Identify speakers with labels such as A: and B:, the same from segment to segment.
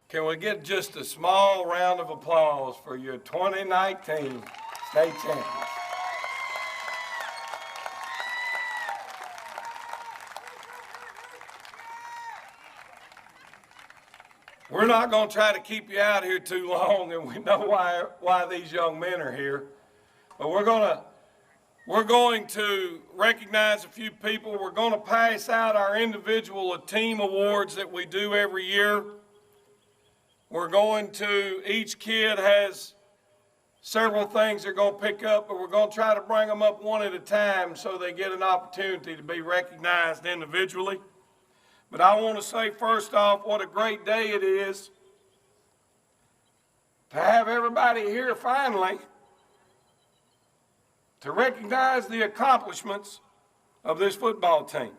A: Can we get just a small round of applause for your 2019 state champions? We're not going to try to keep you out here too long, and we know why these young men are here. But we're going to recognize a few people. We're going to pass out our individual or team awards that we do every year. Each kid has several things they're going to pick up, but we're going to try to bring them up one at a time so they get an opportunity to be recognized individually. But I want to say first off what a great day it is to have everybody here finally to recognize the accomplishments of this football team.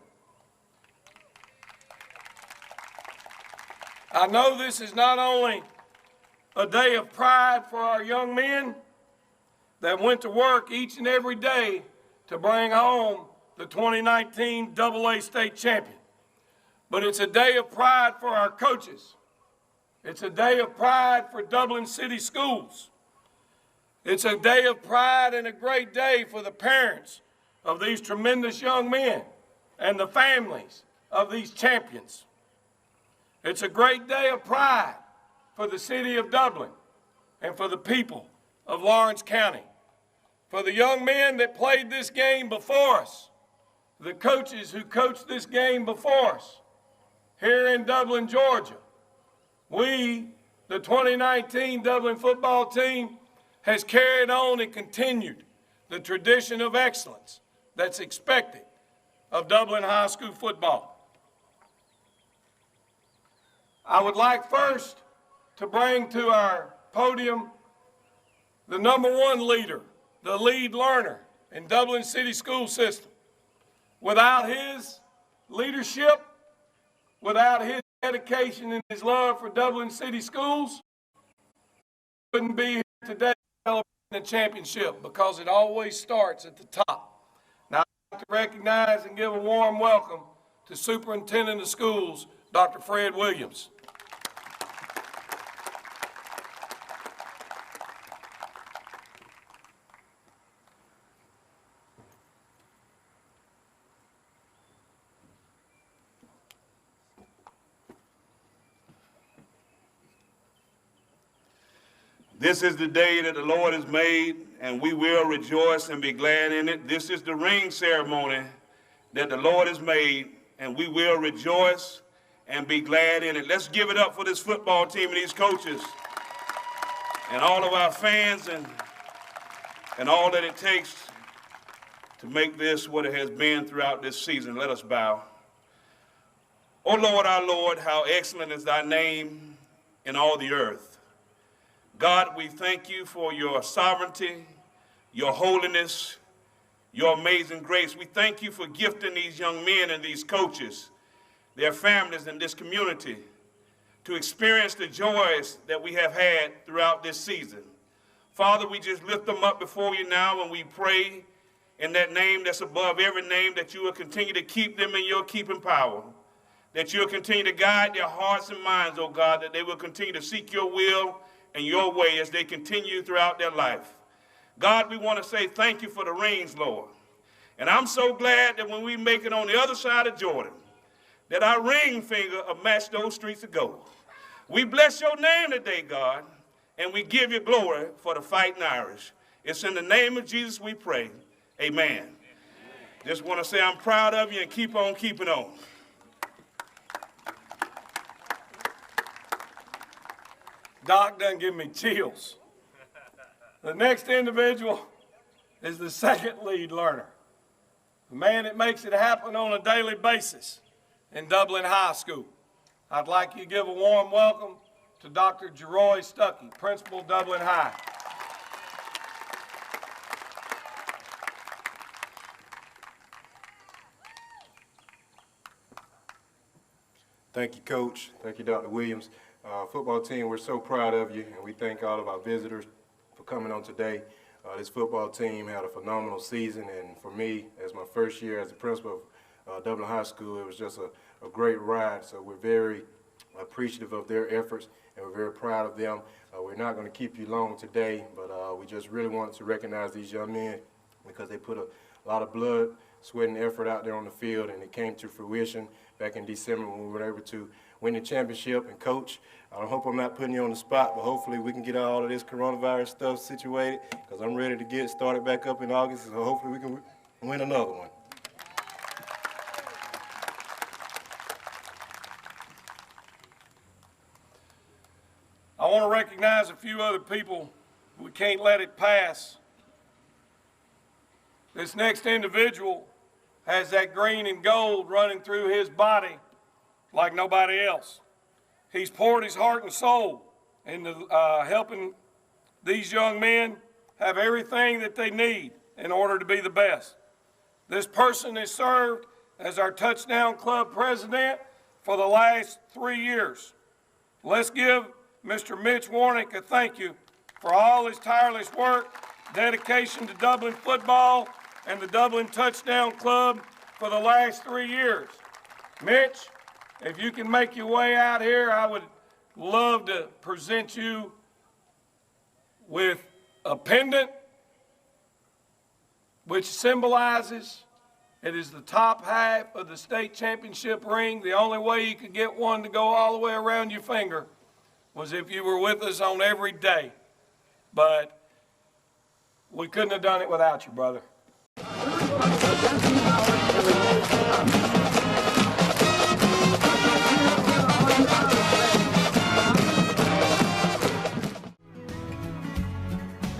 A: I know this is not only a day of pride for our young men that went to work each and every day to bring home the 2019 AA state champion, but it's a day of pride for our coaches. It's a day of pride for Dublin City Schools. It's a day of pride and a great day for the parents of these tremendous young men and the families of these champions. It's a great day of pride for the city of Dublin and for the people of Lawrence County, for the young men that played this game before us, the coaches who coached this game before us here in Dublin, Georgia. We, the 2019 Dublin football team, has carried on and continued the tradition of excellence that's expected of Dublin High School football. I would like first to bring to our podium the #1 leader, the lead learner in Dublin City School System. Without his leadership, without his dedication and his love for Dublin City Schools, we wouldn't be here today celebrating the championship, because it always starts at the top. Now, I'd like to recognize and give a warm welcome to Superintendent of Schools, Dr. Fred Williams.
B: This is the day that the Lord has made, and we will rejoice and be glad in it. This is the ring ceremony that the Lord has made, and we will rejoice and be glad in it. Let's give it up for this football team and these coaches and all of our fans and all that it takes to make this what it has been throughout this season. Let us bow. O Lord, our Lord, how excellent is thy name in all the earth. God, we thank you for your sovereignty, your holiness, your amazing grace. We thank you for gifting these young men and these coaches, their families, and this community to experience the joys that we have had throughout this season. Father, we just lift them up before you now, and we pray in that name that's above every name that you will continue to keep them in your keeping power, that you'll continue to guide their hearts and minds, oh God, that they will continue to seek your will and your way as they continue throughout their life. God, we want to say thank you for the rings, Lord. And I'm so glad that when we make it on the other side of Jordan, that our ring finger will match those streets of gold. We bless your name today, God, and we give you glory for the fighting Irish. It's in the name of Jesus we pray. Amen. Amen. Just want to say I'm proud of you and keep on keeping on.
A: Doc done give me chills. The next individual is the second lead learner, the man that makes it happen on a daily basis in Dublin High School. I'd like you to give a warm welcome to Dr. Jeroy Stuckey, Principal, Dublin High.
C: Thank you, Coach. Thank you, Dr. Williams. Football team, we're so proud of you, and we thank all of our visitors for coming on today. This football team had a phenomenal season, and for me, as my first year as the principal of Dublin High School, it was just a great ride. So we're very appreciative of their efforts, and we're very proud of them. We're not going to keep you long today, but we just really wanted to recognize these young men because they put a lot of blood, sweat, and effort out there on the field, and it came to fruition back in December when we were able to win the championship. And Coach, I hope I'm not putting you on the spot, but hopefully we can get all of this coronavirus stuff situated, because I'm ready to get started back up in August, so hopefully we can win another one.
A: I want to recognize a few other people. We can't let it pass. This next individual has that green and gold running through his body like nobody else. He's poured his heart and soul into helping these young men have everything that they need in order to be the best. This person has served as our Touchdown Club president for the last 3 years. Let's give Mr. Mitch Warnick a thank you for all his tireless work, dedication to Dublin football and the Dublin Touchdown Club for the last 3 years. Mitch, if you can make your way out here, I would love to present you with a pendant which symbolizes it is the top half of the state championship ring. The only way you could get one to go all the way around your finger was if you were with us on every day. But we couldn't have done it without you, brother.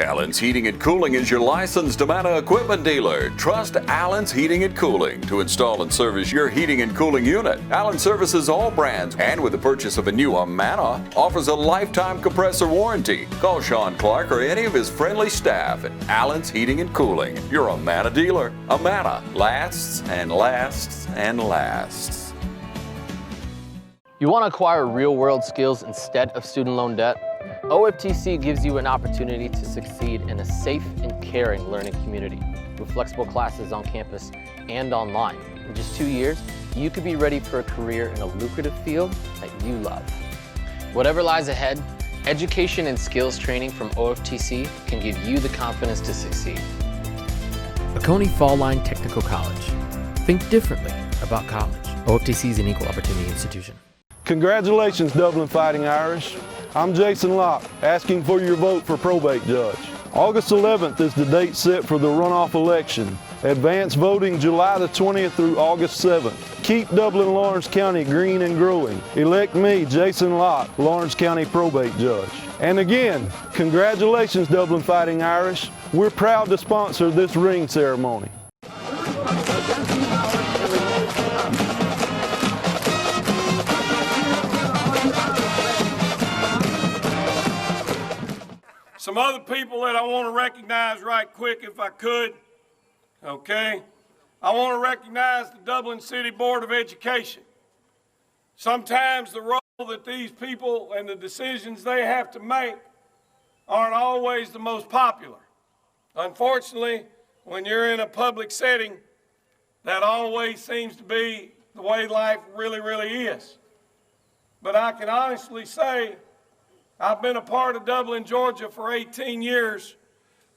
D: Allen's Heating and Cooling is your licensed Amana equipment dealer. Trust Allen's Heating and Cooling to install and service your heating and cooling unit. Allen services all brands, and with the purchase of a new Amana, offers a lifetime compressor warranty. Call Sean Clark or any of his friendly staff at Allen's Heating and Cooling, your Amana dealer. Amana lasts and lasts and lasts.
E: You want to acquire real-world skills instead of student loan debt? OFTC gives you an opportunity to succeed in a safe and caring learning community with flexible classes on campus and online. In just 2 years, you could be ready for a career in a lucrative field that you love. Whatever lies ahead, education and skills training from OFTC can give you the confidence to succeed.
F: Oconee Fall Line Technical College. Think differently about college. OFTC is an equal opportunity institution.
G: Congratulations, Dublin Fighting Irish. I'm Jason Locke, asking for your vote for probate judge. August 11th is the date set for the runoff election. Advance voting July the 20th through August 7th. Keep Dublin-Lawrence County green and growing. Elect me, Jason Locke, Lawrence County probate judge. And again, congratulations, Dublin Fighting Irish. We're proud to sponsor this ring ceremony.
A: Some other people that I want to recognize right quick, if I could, okay? I want to recognize the Dublin City Board of Education. Sometimes the role that these people and the decisions they have to make aren't always the most popular. Unfortunately, when you're in a public setting, that always seems to be the way life really is. But I can honestly say, I've been a part of Dublin, Georgia for 18 years,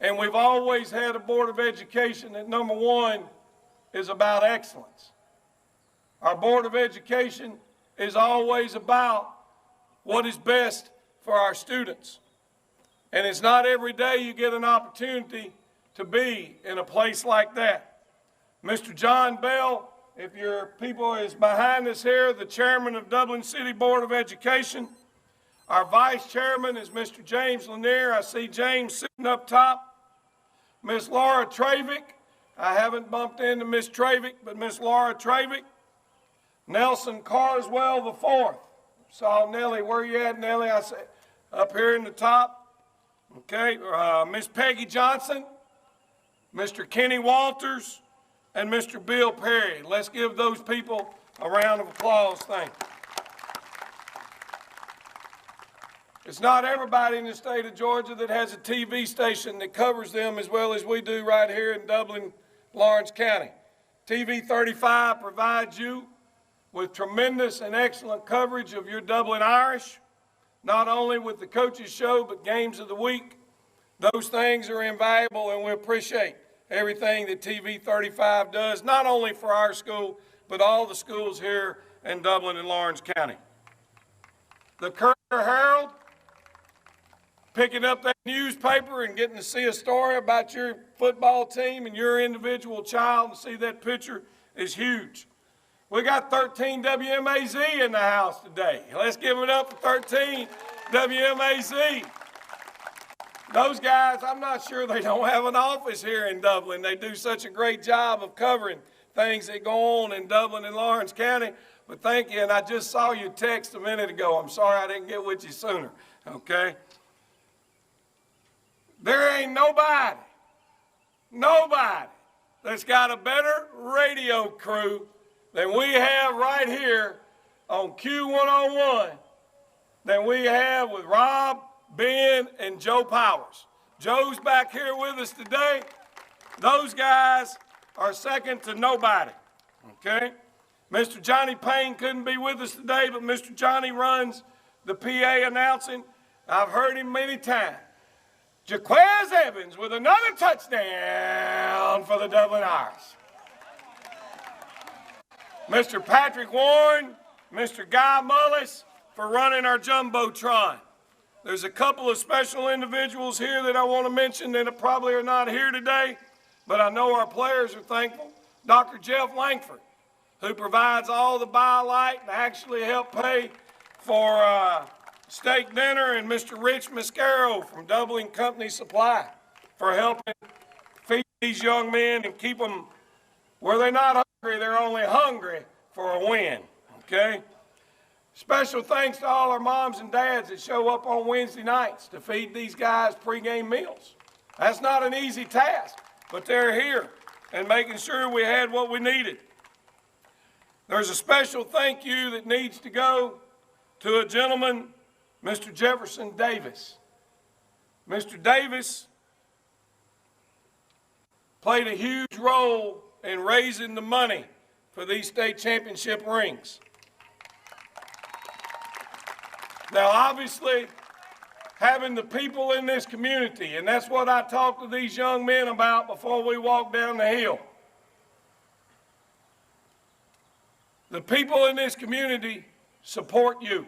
A: and we've always had a Board of Education that, number one, is about excellence. Our Board of Education is always about what is best for our students. And it's not every day you get an opportunity to be in a place like that. Mr. John Bell, if your people is behind us here, the chairman of Dublin City Board of Education. Our vice chairman is Mr. James Lanier. I see James sitting up top. Miss Laura Travick. I haven't bumped into Miss Travick, but Miss Laura Travick. Nelson Carswell IV. Saw Nellie. Where you at, Nellie? I say up here in the top. Okay. Miss Peggy Johnson, Mr. Kenny Walters, and Mr. Bill Perry. Let's give those people a round of applause. Thank you. It's not everybody in the state of Georgia that has a TV station that covers them as well as we do right here in Dublin, Lawrence County. TV 35 provides you with tremendous and excellent coverage of your Dublin Irish, not only with the coaches show, but games of the week. Those things are invaluable, and we appreciate everything that TV 35 does, not only for our school, but all the schools here in Dublin and Lawrence County. The Courier Herald, picking up that newspaper and getting to see a story about your football team and your individual child and see that picture is huge. We got 13 WMAZ in the house today. Let's give it up for 13 WMAZ. Those guys, I'm not sure they don't have an office here in Dublin. They do such a great job of covering things that go on in Dublin and Lawrence County. But thank you, and I just saw you text a minute ago. I'm sorry I didn't get with you sooner, okay? There ain't nobody that's got a better radio crew than we have right here on Q101 than we have with Rob, Ben, and Joe Powers. Joe's back here with us today. Those guys are second to nobody, okay? Mr. Johnny Payne couldn't be with us today, but Mr. Johnny runs the PA announcing. I've heard him many times. Jaquez Evans with another touchdown for the Dublin Irish. Mr. Patrick Warren, Mr. Guy Mullis for running our Jumbotron. There's a couple of special individuals here that I want to mention that probably are not here today, but I know our players are thankful. Dr. Jeff Langford, who provides all the BioLite and actually helped pay for steak dinner, and Mr. Rich Mascaro from Dublin Company Supply for helping feed these young men and keep them where they're not hungry, they're only hungry for a win, okay? Special thanks to all our moms and dads that show up on Wednesday nights to feed these guys pregame meals. That's not an easy task, but they're here and making sure we had what we needed. There's a special thank you that needs to go to a gentleman, Mr. Jefferson Davis. Mr. Davis played a huge role in raising the money for these state championship rings. Now, obviously, having the people in this community, and that's what I talked to these young men about before we walked down the hill. The people in this community support you.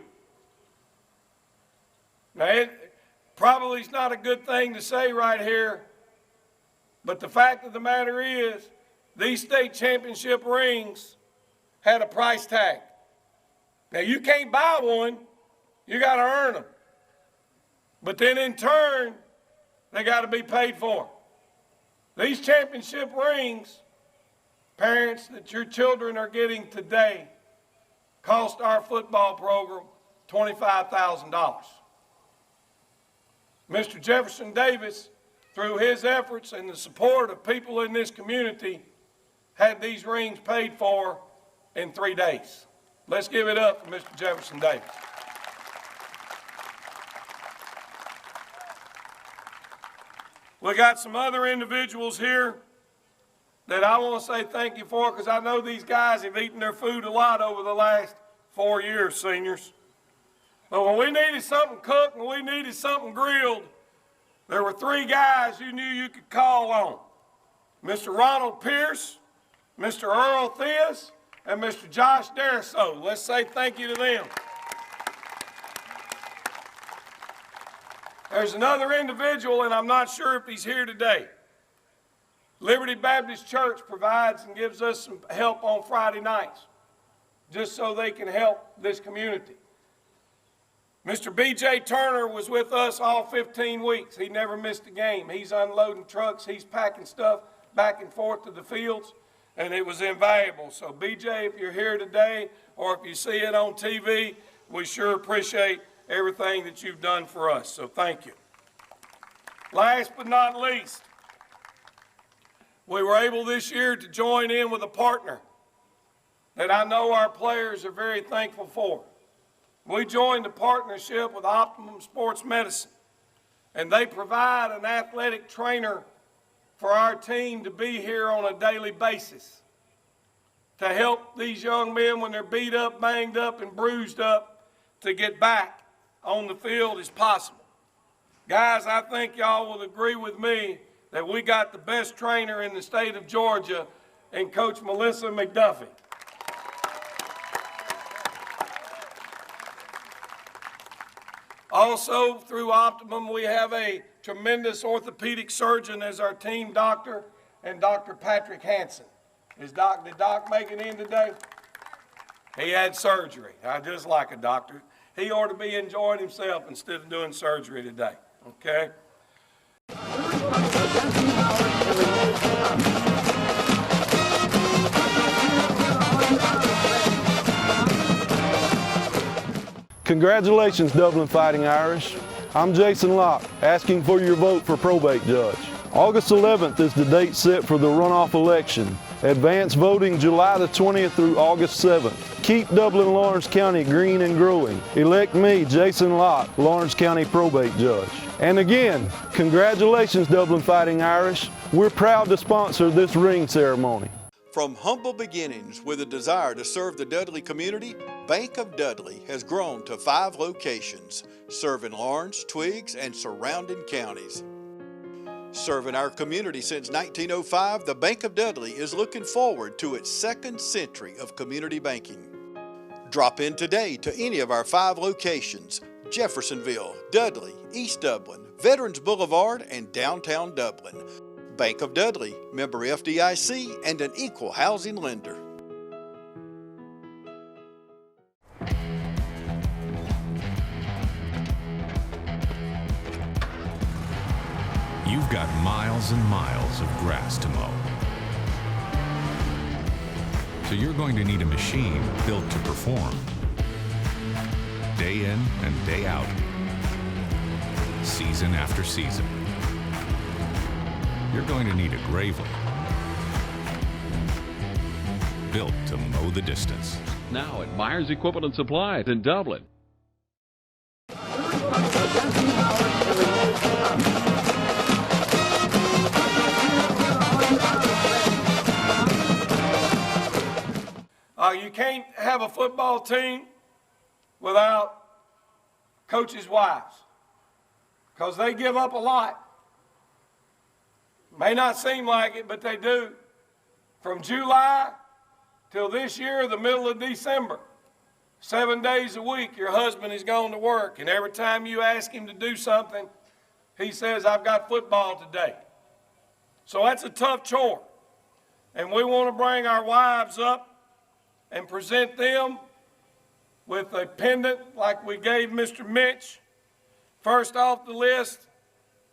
A: Now, it probably is not a good thing to say right here, but the fact of the matter is, these state championship rings had a price tag. Now, you can't buy one, you got to earn them. But then in turn, they got to be paid for. These championship rings, parents, that your children are getting today, cost our football program $25,000. Mr. Jefferson Davis, through his efforts and the support of people in this community, had these rings paid for in 3 days. Let's give it up for Mr. Jefferson Davis. We got some other individuals here that I want to say thank you for, because I know these guys have eaten their food a lot over the last 4 years, seniors. But when we needed something cooked and we needed something grilled, there were 3 guys you knew you could call on. Mr. Ronald Pierce, Mr. Earl Theus, and Mr. Josh Deriso. Let's say thank you to them. There's another individual, and I'm not sure if he's here today. Liberty Baptist Church provides and gives us some help on Friday nights, just so they can help this community. Mr. B.J. Turner was with us all 15 weeks. He never missed a game. He's unloading trucks. He's packing stuff back and forth to the fields, and it was invaluable. So, B.J., if you're here today or if you see it on TV, we sure appreciate everything that you've done for us. So, thank you. Last but not least, we were able this year to join in with a partner that I know our players are very thankful for. We joined the partnership with Optimum Sports Medicine, and they provide an athletic trainer for our team to be here on a daily basis to help these young men when they're beat up, banged up, and bruised up to get back on the field as possible. Guys, I think y'all will agree with me that we got the best trainer in the state of Georgia in Coach Melissa McDuffie. Also, through Optimum, we have a tremendous orthopedic surgeon as our team doctor, and Dr. Patrick Hansen. Did Doc make it in today? He had surgery. I just like a doctor. He ought to be enjoying himself instead of doing surgery today, okay?
G: Congratulations, Dublin Fighting Irish. I'm Jason Locke, asking for your vote for probate judge. August 11th is the date set for the runoff election. Advance voting July the 20th through August 7th. Keep Dublin Lawrence County green and growing. Elect me, Jason Locke, Lawrence County probate judge. And again, congratulations, Dublin Fighting Irish. We're proud to sponsor this ring ceremony.
H: From humble beginnings with a desire to serve the Dudley community, Bank of Dudley has grown to 5 locations, serving Lawrence, Twiggs, and surrounding counties. Serving our community since 1905, the Bank of Dudley is looking forward to its 2nd century of community banking. Drop in today to any of our 5 locations: Jeffersonville, Dudley, East Dublin, Veterans Boulevard, and downtown Dublin. Bank of Dudley, member FDIC, and an equal housing lender.
I: You've got miles and miles of grass to mow. So you're going to need a machine built to perform. Day in and day out. Season after season. You're going to need a Gravely. Built to mow the distance.
D: Now at Myers Equipment and Supply in Dublin.
A: You can't have a football team without coaches' wives, because they give up a lot. May not seem like it, but they do. From July till this year, the middle of December, 7 days a week, your husband is going to work, and every time you ask him to do something, he says, "I've got football today." So that's a tough chore, and we want to bring our wives up and present them with a pendant like we gave Mr. Mitch. First off the list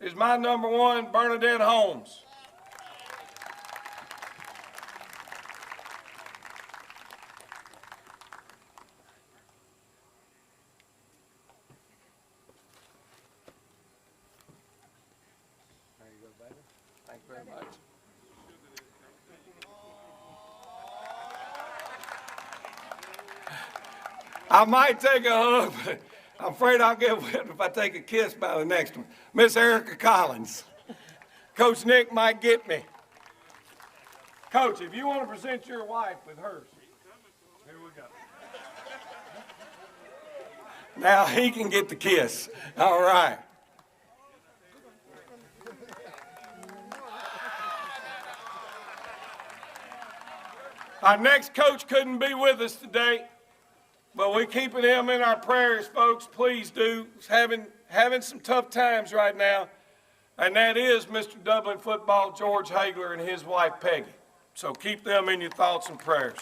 A: is my number 1, Bernadette Holmes. There you go, baby. Thank you very much. I might take a hug, but I'm afraid I'll get whipped if I take a kiss by the next one. Miss Erica Collins. Coach Nick might get me. Coach, if you want to present your wife with hers. Here we go. Now he can get the kiss. All right. Our next coach couldn't be with us today, but we're keeping him in our prayers, folks. Please do. He's having some tough times right now, and that is Mr. Dublin football, George Hagler, and his wife, Peggy. So keep them in your thoughts and prayers.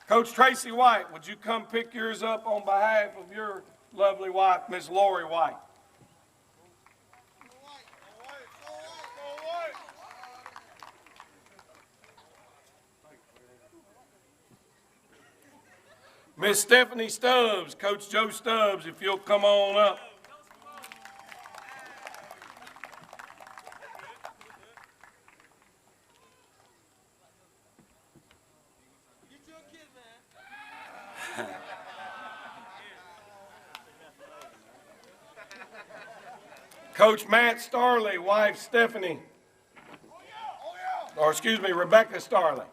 A: Coach Tracy White, would you come pick yours up on behalf of your lovely wife, Miss Lori White? Miss Stephanie Stubbs, Coach Joe Stubbs, if you'll come on up. Coach Matt Starley, wife Stephanie, or excuse me, Rebecca Starley.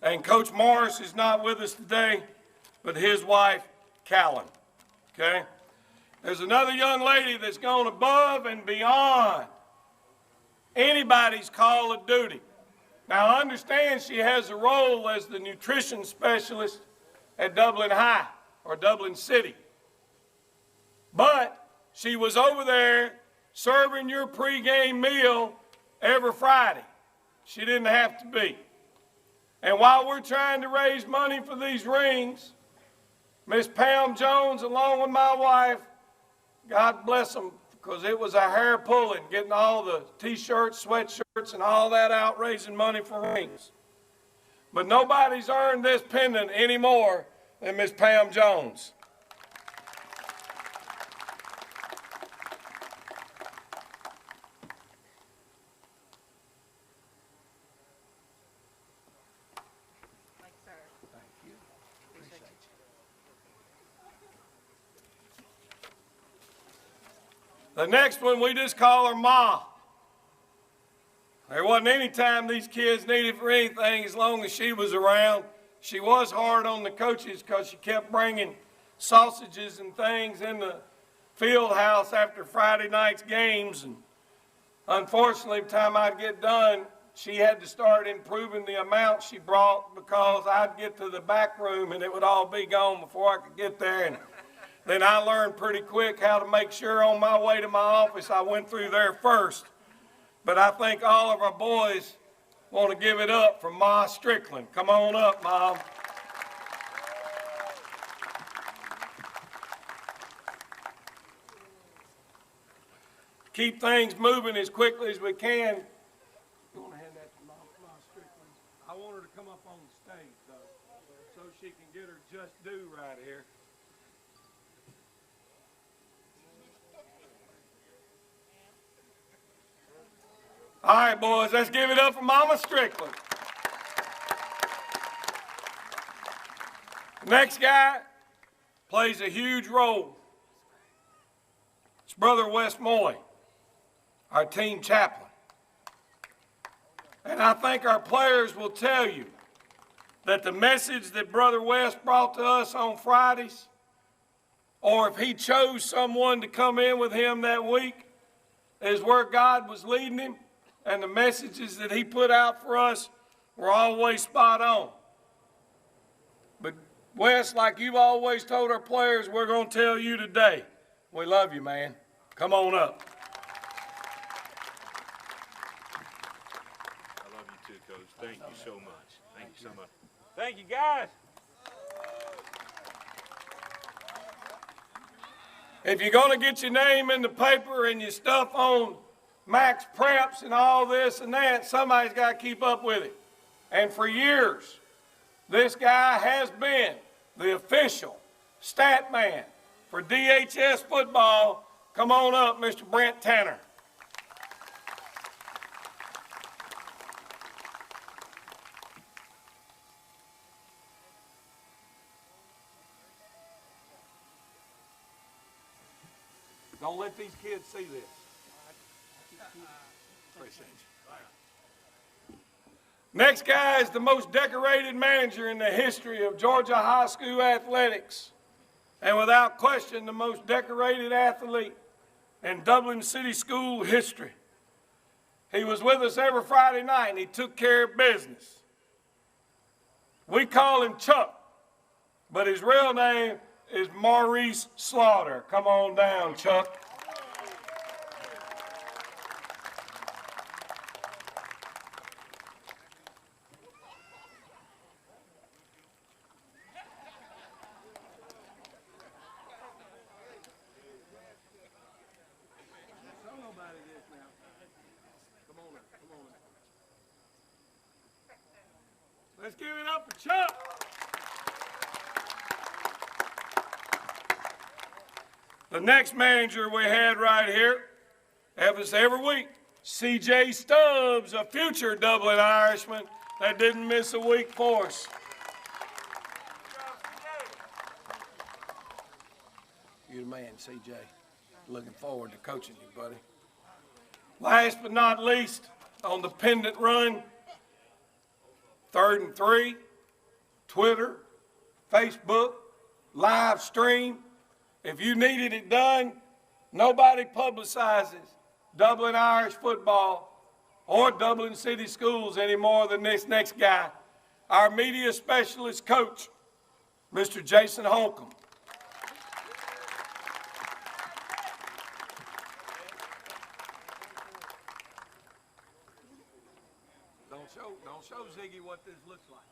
A: And Coach Morris is not with us today, but his wife, Callan, okay? There's another young lady that's gone above and beyond anybody's call of duty. Now, I understand she has a role as the nutrition specialist at Dublin High, or Dublin City. But she was over there serving your pregame meal every Friday. She didn't have to be. And while we're trying to raise money for these rings, Miss Pam Jones, along with my wife, God bless them, because it was a hair pulling, getting all the t-shirts, sweatshirts, and all that out, raising money for rings. But nobody's earned this pendant any more than Miss Pam Jones. The next one, we just call her Ma. There wasn't any time these kids needed for anything as long as she was around. She was hard on the coaches because she kept bringing sausages and things in the field house after Friday night's games. And unfortunately, by the time I'd get done, she had to start improving the amount she brought because I'd get to the back room and it would all be gone before I could get there. And then I learned pretty quick how to make sure on my way to my office I went through there first. But I think all of our boys want to give it up for Ma Strickland. Come on up, Mom. Keep things moving as quickly as we can. You want to hand that to Ma Strickland? I want her to come up on the stage, though, so she can get her just due right here. All right, boys, let's give it up for Mama Strickland. The next guy plays a huge role. It's Brother Wes Moy, our team chaplain. And I think our players will tell you that the message that Brother Wes brought to us on Fridays, or if he chose someone to come in with him that week, is where God was leading him. And the messages that he put out for us were always spot on. But Wes, like you've always told our players, we're going to tell you today, we love you, man. Come on up.
J: I love you too, Coach. Thank you so much. Thank you so much.
A: Thank you, guys. If you're going to get your name in the paper and your stuff on Max Preps and all this and that, somebody's got to keep up with it. And for years, this guy has been the official stat man for DHS football. Come on up, Mr. Brent Tanner. Don't let these kids see this. Next guy is the most decorated manager in the history of Georgia high school athletics, and without question the most decorated athlete in Dublin City School history. He was with us every Friday night and he took care of business. We call him Chuck, but his real name is Maurice Slaughter. Come on down, Chuck. Let's give it up for Chuck. The next manager we had right here, have us every week, C.J. Stubbs, a future Dublin Irishman, that didn't miss a week for us. You're the man, CJ. Looking forward to coaching you, buddy. Last but not least, on the pendant run, 3rd and 3, Twitter, Facebook, live stream. If you needed it done, nobody publicizes Dublin Irish football or Dublin City Schools any more than this next guy, our media specialist coach, Mr. Jason Holmes. Don't show Ziggy what this looks like.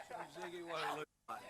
A: Don't show Ziggy what it looks like.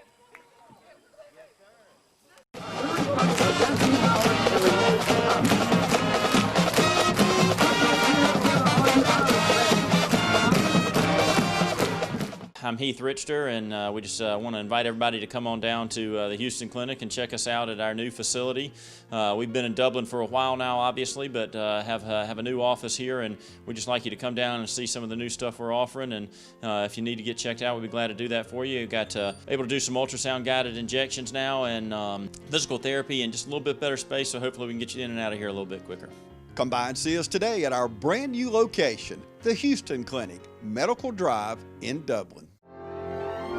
K: I'm Heath Richter, and we just want to invite everybody to come on down to the Houston Clinic and check us out at our new facility. We've been in Dublin for a while now, obviously, but have a new office here, and we'd just like you to come down and see some of the new stuff we're offering. And if you need to get checked out, we'd be glad to do that for you. We've got able to do some ultrasound guided injections now, and physical therapy, and just a little bit better space. So hopefully we can get you in and out of here a little bit quicker.
H: Come by and see us today at our brand new location, the Houston Clinic, Medical Drive in Dublin.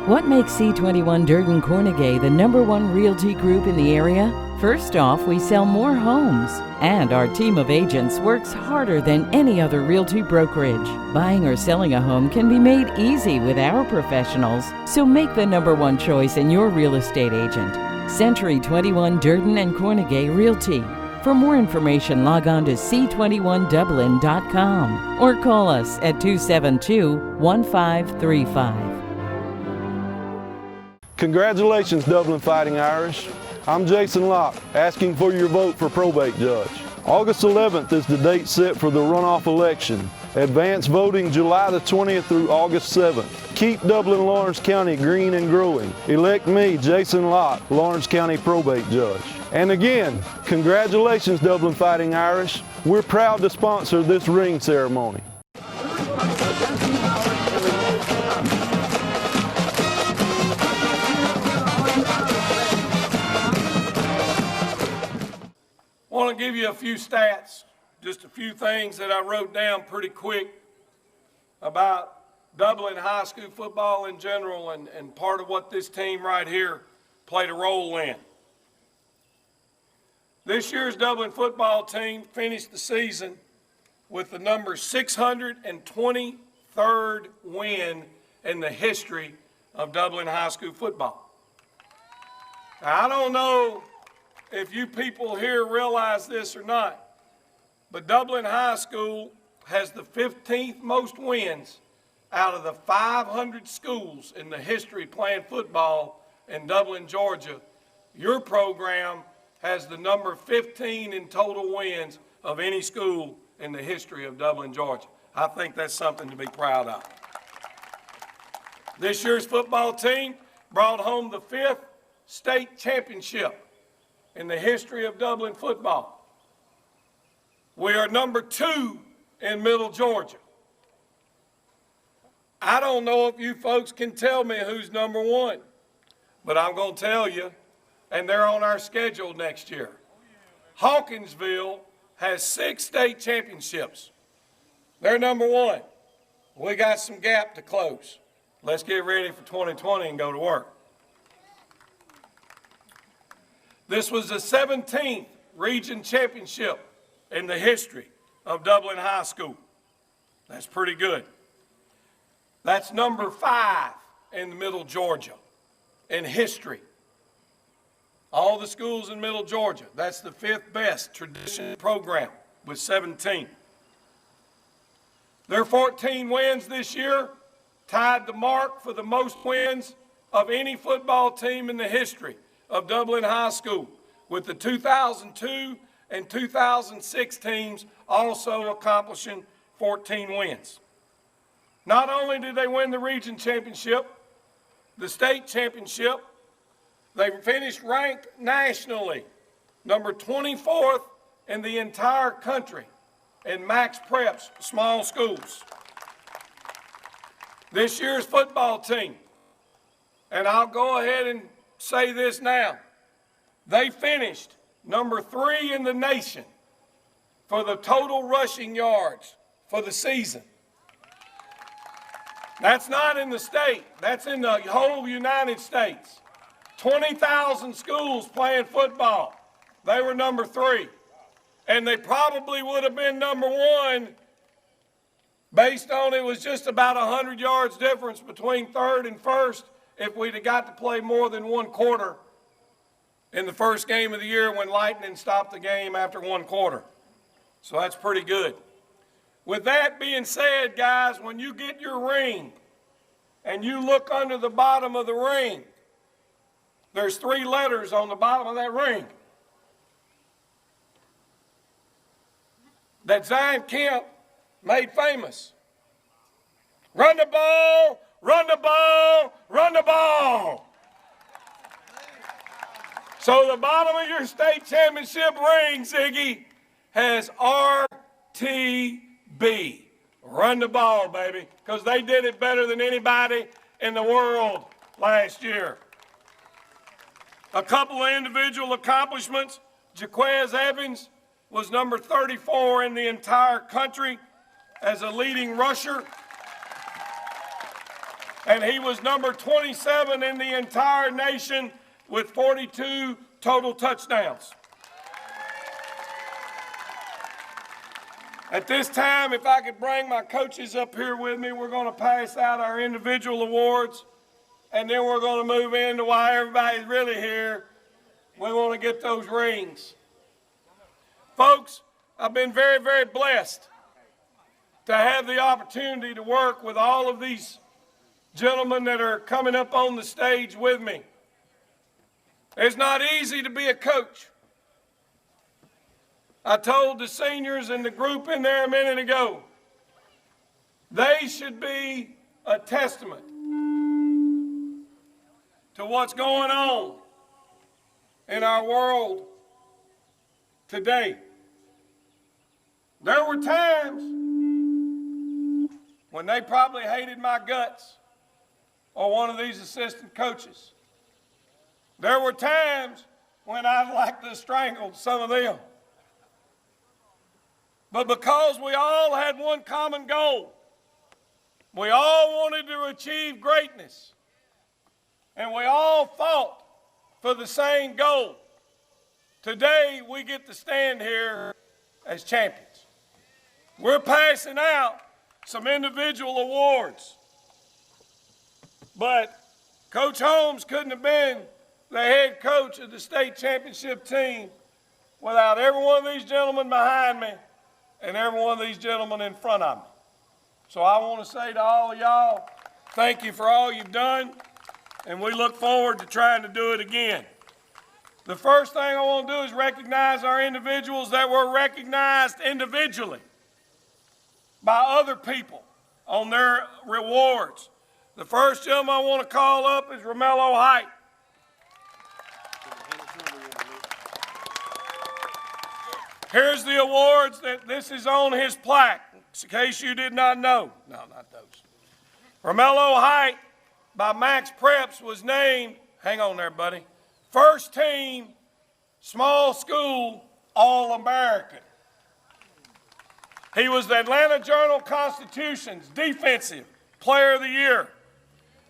L: What makes C21 Durden Cornegay the #1 realty group in the area? First off, we sell more homes, and our team of agents works harder than any other realty brokerage. Buying or selling a home can be made easy with our professionals, so make the #1 choice in your real estate agent. Century 21 Durden and Cornegay Realty. For more information, log on to c21dublin.com or call us at 272-1535.
G: Congratulations, Dublin Fighting Irish. I'm Jason Locke, asking for your vote for probate judge. August 11th is the date set for the runoff election. Advance voting July the 20th through August 7th. Keep Dublin-Lawrence County green and growing. Elect me, Jason Locke, Lawrence County probate judge. And again, congratulations, Dublin Fighting Irish. We're proud to sponsor this ring ceremony.
A: I want to give you a few stats, just a few things that I wrote down pretty quick about Dublin high school football in general and part of what this team right here played a role in. This year's Dublin football team finished the season with the number 623rd win in the history of Dublin high school football. Now, I don't know if you people here realize this or not, but Dublin High School has the 15th most wins out of the 500 schools in the history playing football in Dublin, Georgia. Your program has the number 15 in total wins of any school in the history of Dublin, Georgia. I think that's something to be proud of. This year's football team brought home the 5th state championship in the history of Dublin football. We are number 2 in Middle Georgia. I don't know if you folks can tell me who's number 1, but I'm going to tell you, and they're on our schedule next year. Hawkinsville has 6 state championships. They're number 1. We got some gap to close. Let's get ready for 2020 and go to work. This was the 17th region championship in the history of Dublin High School. That's pretty good. That's number 5 in Middle Georgia in history. All the schools in Middle Georgia, that's the 5th best tradition program with 17. Their 14 wins this year tied the mark for the most wins of any football team in the history of Dublin High School, with the 2002 and 2006 teams also accomplishing 14 wins. Not only did they win the region championship, the state championship, they finished ranked nationally, number 24th in the entire country in Max Prep's small schools. This year's football team, and I'll go ahead and say this now, they finished number 3 in the nation for the total rushing yards for the season. That's not in the state. That's in the whole United States. 20,000 schools playing football. They were number 3. And they probably would have been number 1 based on it was just about 100 yards difference between third and first if we'd have got to play more than 1 quarter in the first game of the year when Lightning stopped the game after 1 quarter. So that's pretty good. With that being said, guys, when you get your ring and you look under the bottom of the ring, there's 3 letters on the bottom of that ring that Zion Kemp made famous. Run the ball, run the ball, run the ball. So the bottom of your state championship ring, Ziggy, has RTB. Run the ball, baby, because they did it better than anybody in the world last year. A couple of individual accomplishments. Jaquez Evans was number 34 in the entire country as a leading rusher. And he was number 27 in the entire nation with 42 total touchdowns. At this time, if I could bring my coaches up here with me, we're going to pass out our individual awards, and then we're going to move into why everybody's really here. We want to get those rings. Folks, I've been very, very blessed to have the opportunity to work with all of these gentlemen that are coming up on the stage with me. It's not easy to be a coach. I told the seniors and the group in there a minute ago, they should be a testament to what's going on in our world today. There were times when they probably hated my guts or one of these assistant coaches. There were times when I'd like to strangle some of them. But because we all had one common goal, we all wanted to achieve greatness, and we all fought for the same goal, today we get to stand here as champions. We're passing out some individual awards, but Coach Holmes couldn't have been the head coach of the state championship team without every one of these gentlemen behind me and every one of these gentlemen in front of me. So I want to say to all of y'all, thank you for all you've done, and we look forward to trying to do it again. The first thing I want to do is recognize our individuals that were recognized individually by other people on their rewards. The first gentleman I want to call up is Romello Height. Here's the awards this is on his plaque, in case you did not know. No, not those. Romello Height by Max Preps was named, hang on there, buddy, first team small school All-American. He was the Atlanta Journal-Constitution's Defensive Player of the Year.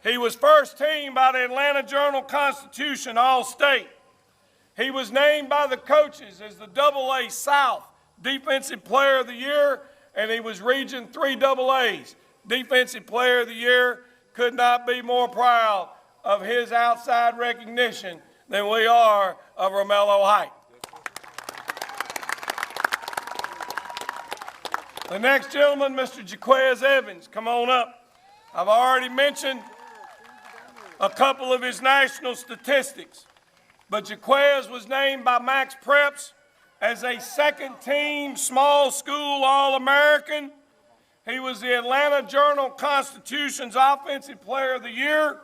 A: He was first team by the Atlanta Journal-Constitution All-State. He was named by the coaches as the AA South Defensive Player of the Year, and he was Region 3 AA's Defensive Player of the Year. Could not be more proud of his outside recognition than we are of Romello Height. The next gentleman, Mr. Jaquez Evans, come on up. I've already mentioned a couple of his national statistics, but Jaquez was named by Max Preps as a second-team small school All-American. He was the Atlanta Journal-Constitution's Offensive Player of the Year.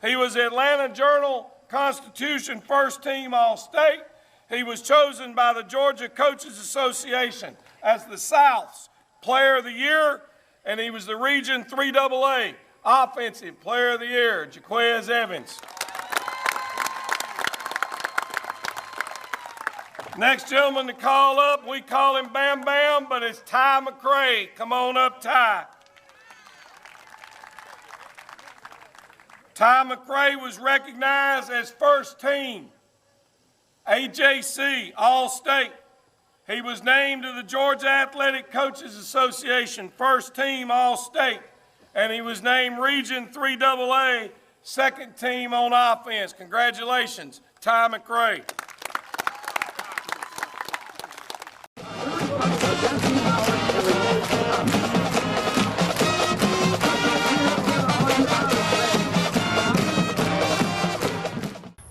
A: He was the Atlanta Journal-Constitution first-team All-State. He was chosen by the Georgia Coaches Association as the South's Player of the Year, and he was the Region 3 AA Offensive Player of the Year, Jaquez Evans. Next gentleman to call up, we call him Bam Bam, but it's Ty McCray. Come on up, Ty. Ty McCray was recognized as first team AJC All-State. He was named to the Georgia Athletic Coaches Association first team All-State, and he was named Region 3AA second team on offense. Congratulations, Ty McCray.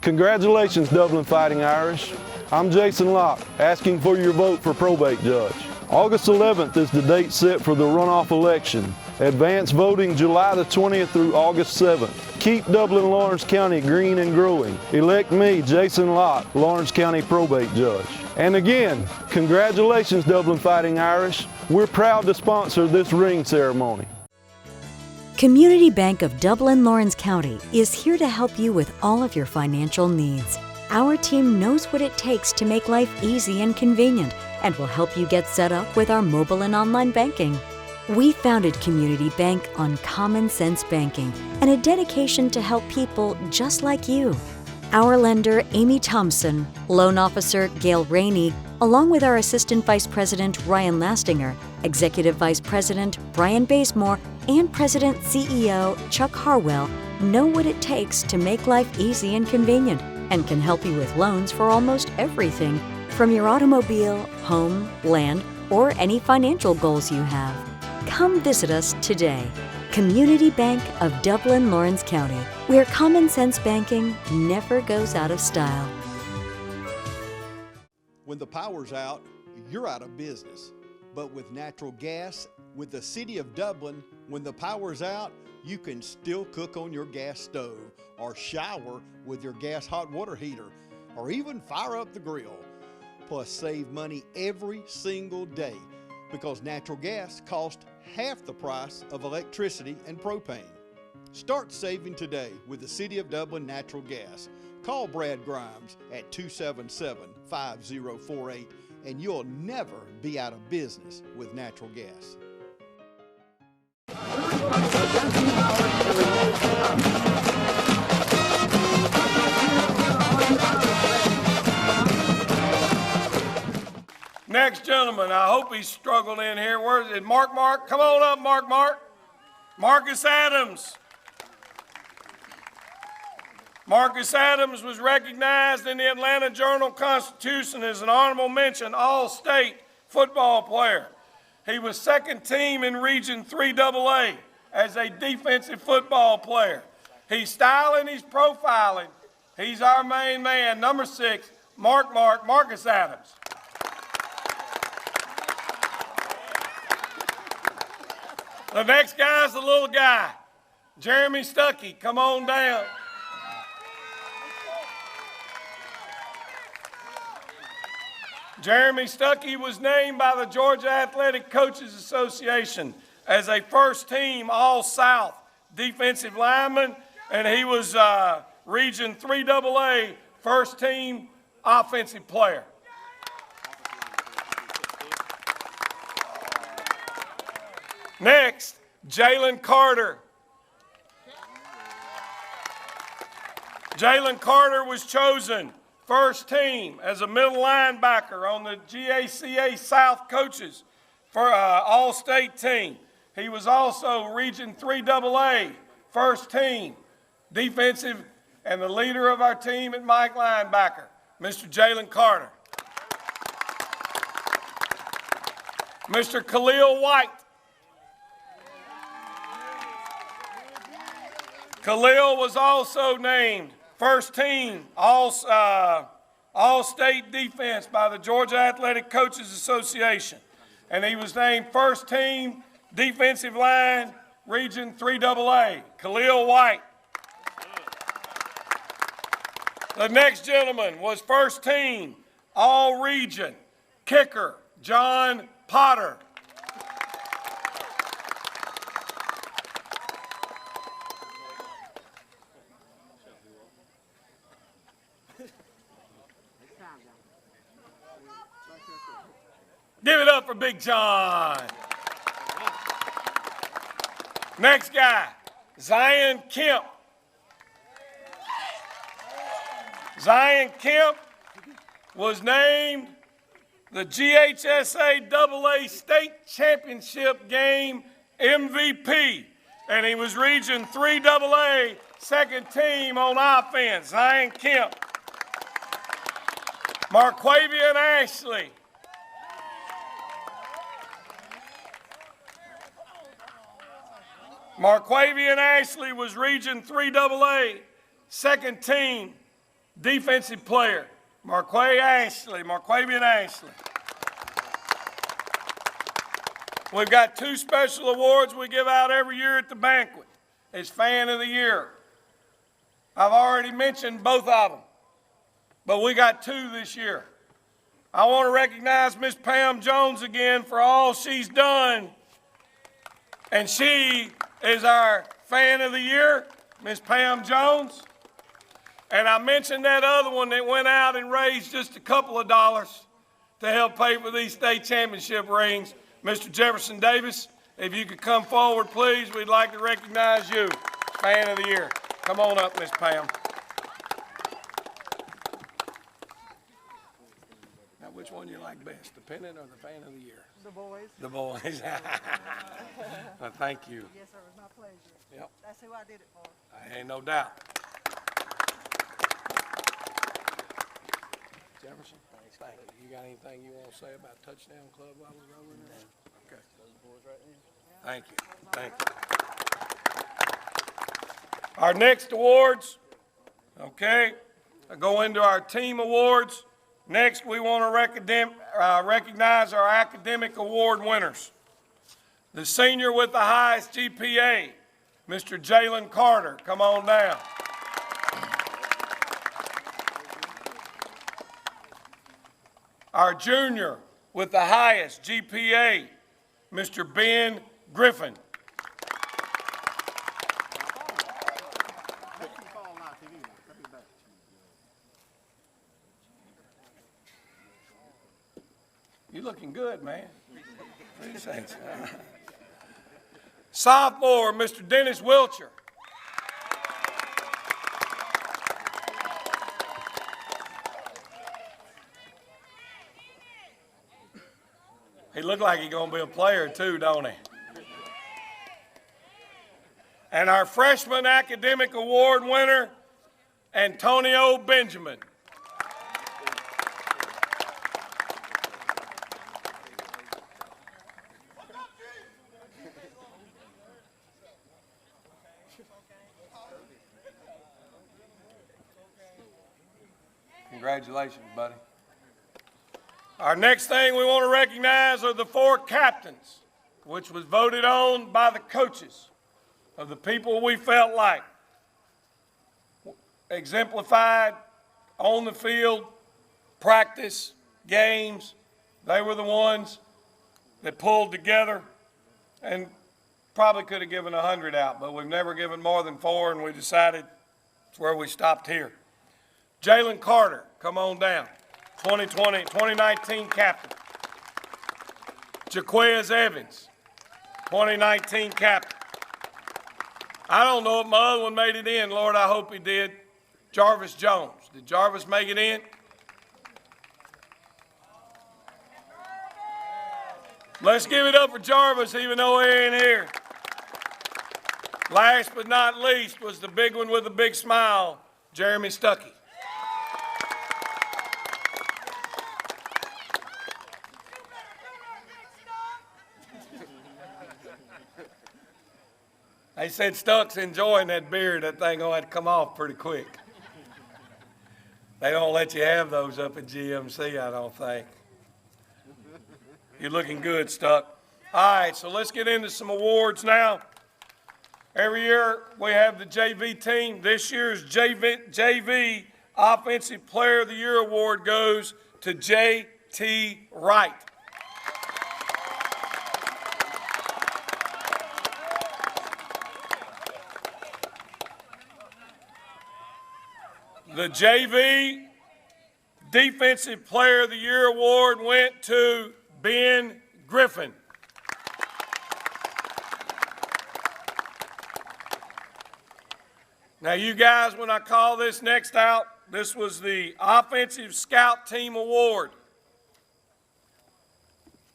G: Congratulations, Dublin Fighting Irish. I'm Jason Locke, asking for your vote for probate judge. August 11th is the date set for the runoff election. Advance voting July the 20th through August 7th. Keep Dublin-Lawrence County green and growing. Elect me, Jason Locke, Lawrence County probate judge. And again, congratulations, Dublin Fighting Irish. We're proud to sponsor this ring ceremony.
M: Community Bank of Dublin, Lawrence County is here to help you with all of your financial needs. Our team knows what it takes to make life easy and convenient and will help you get set up with our mobile and online banking. We founded Community Bank on common sense banking and a dedication to help people just like you. Our lender, Amy Thompson, loan officer, Gail Rainey, along with our Assistant Vice President, Ryan Lastinger, Executive Vice President, Brian Bazemore, and President CEO, Chuck Harwell, know what it takes to make life easy and convenient and can help you with loans for almost everything, from your automobile, home, land, or any financial goals you have. Come visit us today. Community Bank of Dublin, Lawrence County, where common sense banking never goes out of style.
H: When the power's out, you're out of business. But with natural gas, with the City of Dublin, when the power's out, you can still cook on your gas stove or shower with your gas hot water heater or even fire up the grill. Plus save money every single day because natural gas costs half the price of electricity and propane. Start saving today with the City of Dublin Natural Gas. Call Brad Grimes at 277-5048 and you'll never be out of business with natural gas.
A: Next gentleman, I hope he's struggled in here. Where is it? Mark? Come on up, Mark. Marcus Adams. Marcus Adams was recognized in the Atlanta Journal-Constitution as an honorable mention All-State football player. He was second team in Region 3AA as a defensive football player. He's styling, he's profiling. He's our main man, number 6, Marcus Adams. The next guy's the little guy, Jeremy Stuckey. Come on down. Jeremy Stuckey was named by the Georgia Athletic Coaches Association as a first team All-South defensive lineman, and he was Region 3AA first team offensive player. Next, Jalen Carter. Jalen Carter was chosen first team as a middle linebacker on the GACA South coaches for all-state team. He was also Region 3AA first team defensive and the leader of our team at Mike linebacker, Mr. Jalen Carter. Mr. Khalil White. Khalil was also named first team all-state defense by the Georgia Athletic Coaches Association. And he was named first team defensive line, Region 3AA, Khalil White. The next gentleman was first team all-region kicker, John Potter. Give it up for Big John. Next guy, Zion Kemp. Zion Kemp was named the GHSA AA State Championship Game MVP, and he was Region 3 AA, second team on offense. Zion Kemp. Marquavian Ashley. Marquavian Ashley was Region 3 AA, second team defensive player. Marquavian Ashley. We've got two special awards we give out every year at the banquet. It's Fan of the Year. I've already mentioned both of them, but we got two this year. I want to recognize Miss Pam Jones again for all she's done, and she is our Fan of the Year, Miss Pam Jones. And I mentioned that other one that went out and raised just a couple of dollars to help pay for these state championship rings. Mr. Jefferson Davis, if you could come forward, please, we'd like to recognize you, Fan of the Year. Come on up, Miss Pam. Now, which one do you like best, the pennant or the Fan of the Year?
N: The boys.
A: The boys. Well, thank you.
N: Yes, sir. It was my pleasure.
A: Yep.
N: That's who I did it for.
A: Ain't no doubt. Jefferson, thank you. You got anything you want to say about Touchdown Club while we're rolling there? Okay. Those boys right there. Thank you. Thank you. Our next awards, okay, go into our team awards. Next, we want to recognize our academic award winners. The senior with the highest GPA, Mr. Jalen Carter. Come on down. Our junior with the highest GPA, Mr. Ben Griffin. You're looking good, man. Appreciate you. Sophomore, Mr. Dennis Wiltshire. He looked like he's going to be a player too, don't he? And our freshman academic award winner, Antonio Benjamin. Congratulations, buddy. Our next thing we want to recognize are the 4 captains, which was voted on by the coaches of the people we felt like exemplified on the field, practice, games. They were the ones that pulled together and probably could have given 100 out, but we've never given more than 4, and we decided it's where we stopped here. Jalen Carter, come on down. 2019 captain. Jaquez Evans, 2019 captain. I don't know if my other one made it in. Lord, I hope he did. Jarvis Jones. Did Jarvis make it in? Let's give it up for Jarvis, even though he ain't here. Last but not least was the big one with a big smile, Jeremy Stuckey. They said Stuck's enjoying that beard. That thing gonna have to come off pretty quick. They don't let you have those up at GMC, I don't think. You're looking good, Stuck. All right, so let's get into some awards now. Every year we have the JV team. This year's JV Offensive Player of the Year award goes to J.T. Wright. The JV Defensive Player of the Year award went to Ben Griffin. Now you guys, when I call this next out, this was the Offensive Scout Team Award.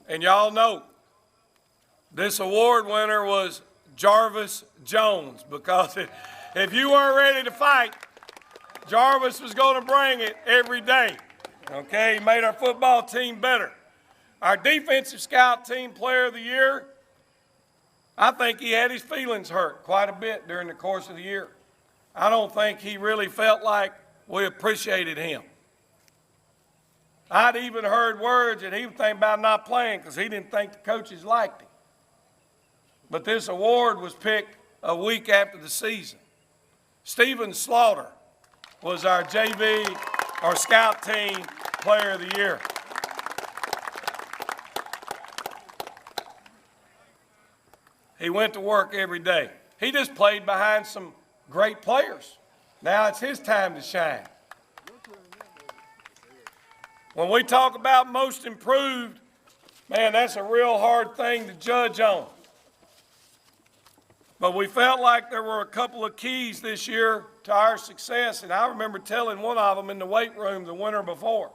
A: And y'all know this award winner was Jarvis Jones, because if you weren't ready to fight, Jarvis was going to bring it every day. Okay, he made our football team better. Our Defensive Scout Team Player of the Year, I think he had his feelings hurt quite a bit during the course of the year. I don't think he really felt like we appreciated him. I'd even heard words that he was thinking about not playing because he didn't think the coaches liked him. But this award was picked a week after the season. Stephen Slaughter was our JV, our Scout Team Player of the Year. He went to work every day. He just played behind some great players. Now it's his time to shine. When we talk about most improved, man, that's a real hard thing to judge on. But we felt like there were a couple of keys this year to our success, and I remember telling one of them in the weight room the winter before.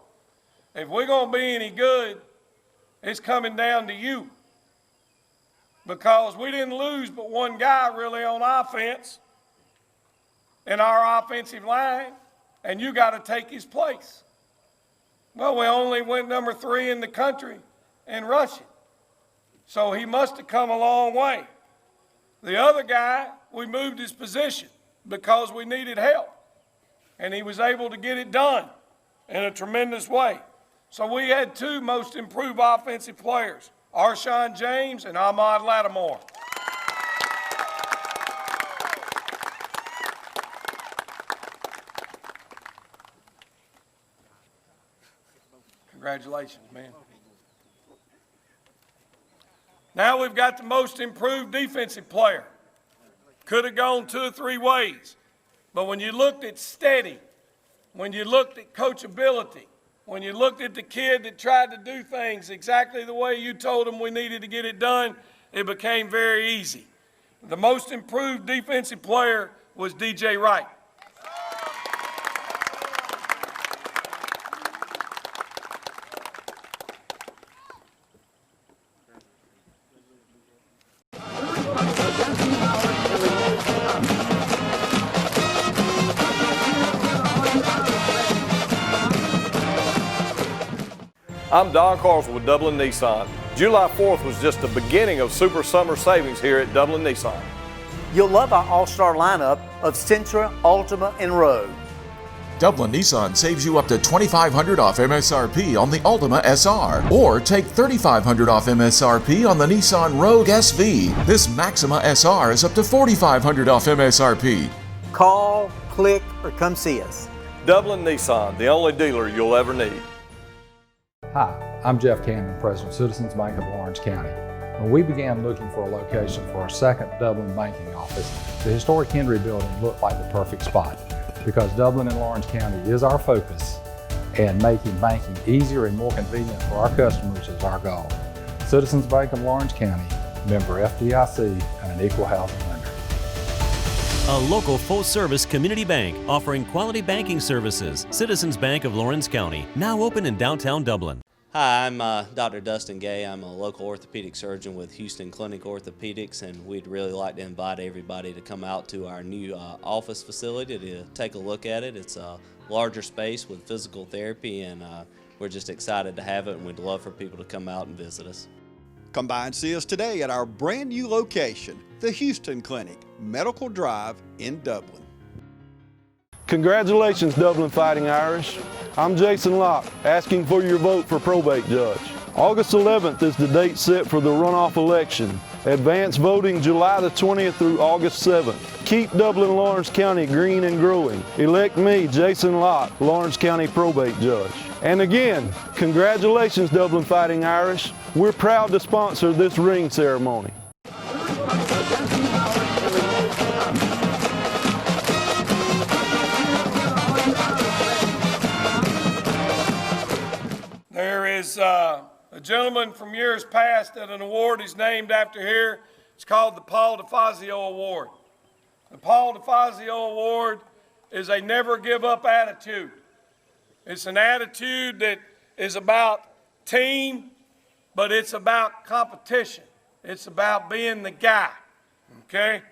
A: If we're going to be any good, it's coming down to you. Because we didn't lose but one guy really on offense in our offensive line, and you got to take his place. Well, we only went number 3 in the country in rushing. So he must have come a long way. The other guy, we moved his position because we needed help. And he was able to get it done in a tremendous way. So we had 2 most improved offensive players, Arshawn James and Ahmad Lattimore. Congratulations, man. Now we've got the most improved defensive player. Could have gone 2 or 3 ways. But when you looked at steady, when you looked at coachability, when you looked at the kid that tried to do things exactly the way you told him we needed to get it done, it became very easy. The most improved defensive player was DJ Wright.
O: I'm Don Carswell with Dublin Nissan. July 4th was just the beginning of super summer savings here at Dublin Nissan.
P: You'll love our all-star lineup of Sentra, Altima, and Rogue.
Q: Dublin Nissan saves you up to $2,500 off MSRP on the Altima SR, or take $3,500 off MSRP on the Nissan Rogue SV. This Maxima SR is up to $4,500 off MSRP.
P: Call, click, or come see us.
O: Dublin Nissan, the only dealer you'll ever need.
R: Hi, I'm Jeff Cannon, President of Citizens Bank of Lawrence County. When we began looking for a location for our second Dublin banking office, the historic Henry Building looked like the perfect spot, because Dublin and Lawrence County is our focus, and making banking easier and more convenient for our customers is our goal. Citizens Bank of Lawrence County, member FDIC, and an equal housing lender.
S: A local full-service community bank offering quality banking services. Citizens Bank of Lawrence County, now open in downtown Dublin.
T: Hi, I'm Dr. Dustin Gay. I'm a local orthopedic surgeon with Houston Clinic Orthopedics, and we'd really like to invite everybody to come out to our new office facility to take a look at it. It's a larger space with physical therapy, and we're just excited to have it, and we'd love for people to come out and visit us.
H: Come by and see us today at our brand new location, the Houston Clinic, Medical Drive in Dublin.
G: Congratulations, Dublin Fighting Irish. I'm Jason Locke, asking for your vote for probate judge. August 11th is the date set for the runoff election. Advance voting July the 20th through August 7th. Keep Dublin Lawrence County green and growing. Elect me, Jason Locke, Lawrence County probate judge. And again, congratulations, Dublin Fighting Irish. We're proud to sponsor this ring ceremony.
A: is a gentleman from years past that an award is named after here. It's called the Paul DeFazio Award. The Paul DeFazio Award is a never give up attitude. It's an attitude that is about team, but it's about competition. It's about being the guy, okay?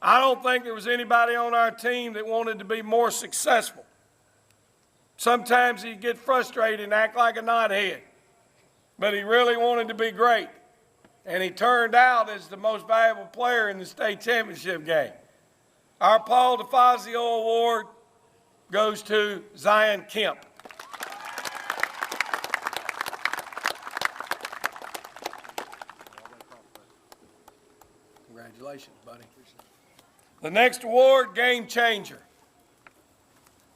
A: I don't think there was anybody on our team that wanted to be more successful. Sometimes he'd get frustrated and act like a knothead, but he really wanted to be great. And he turned out as the most valuable player in the state championship game. Our Paul DeFazio Award goes to Zion Kemp. Congratulations, buddy. The next award, Game Changer.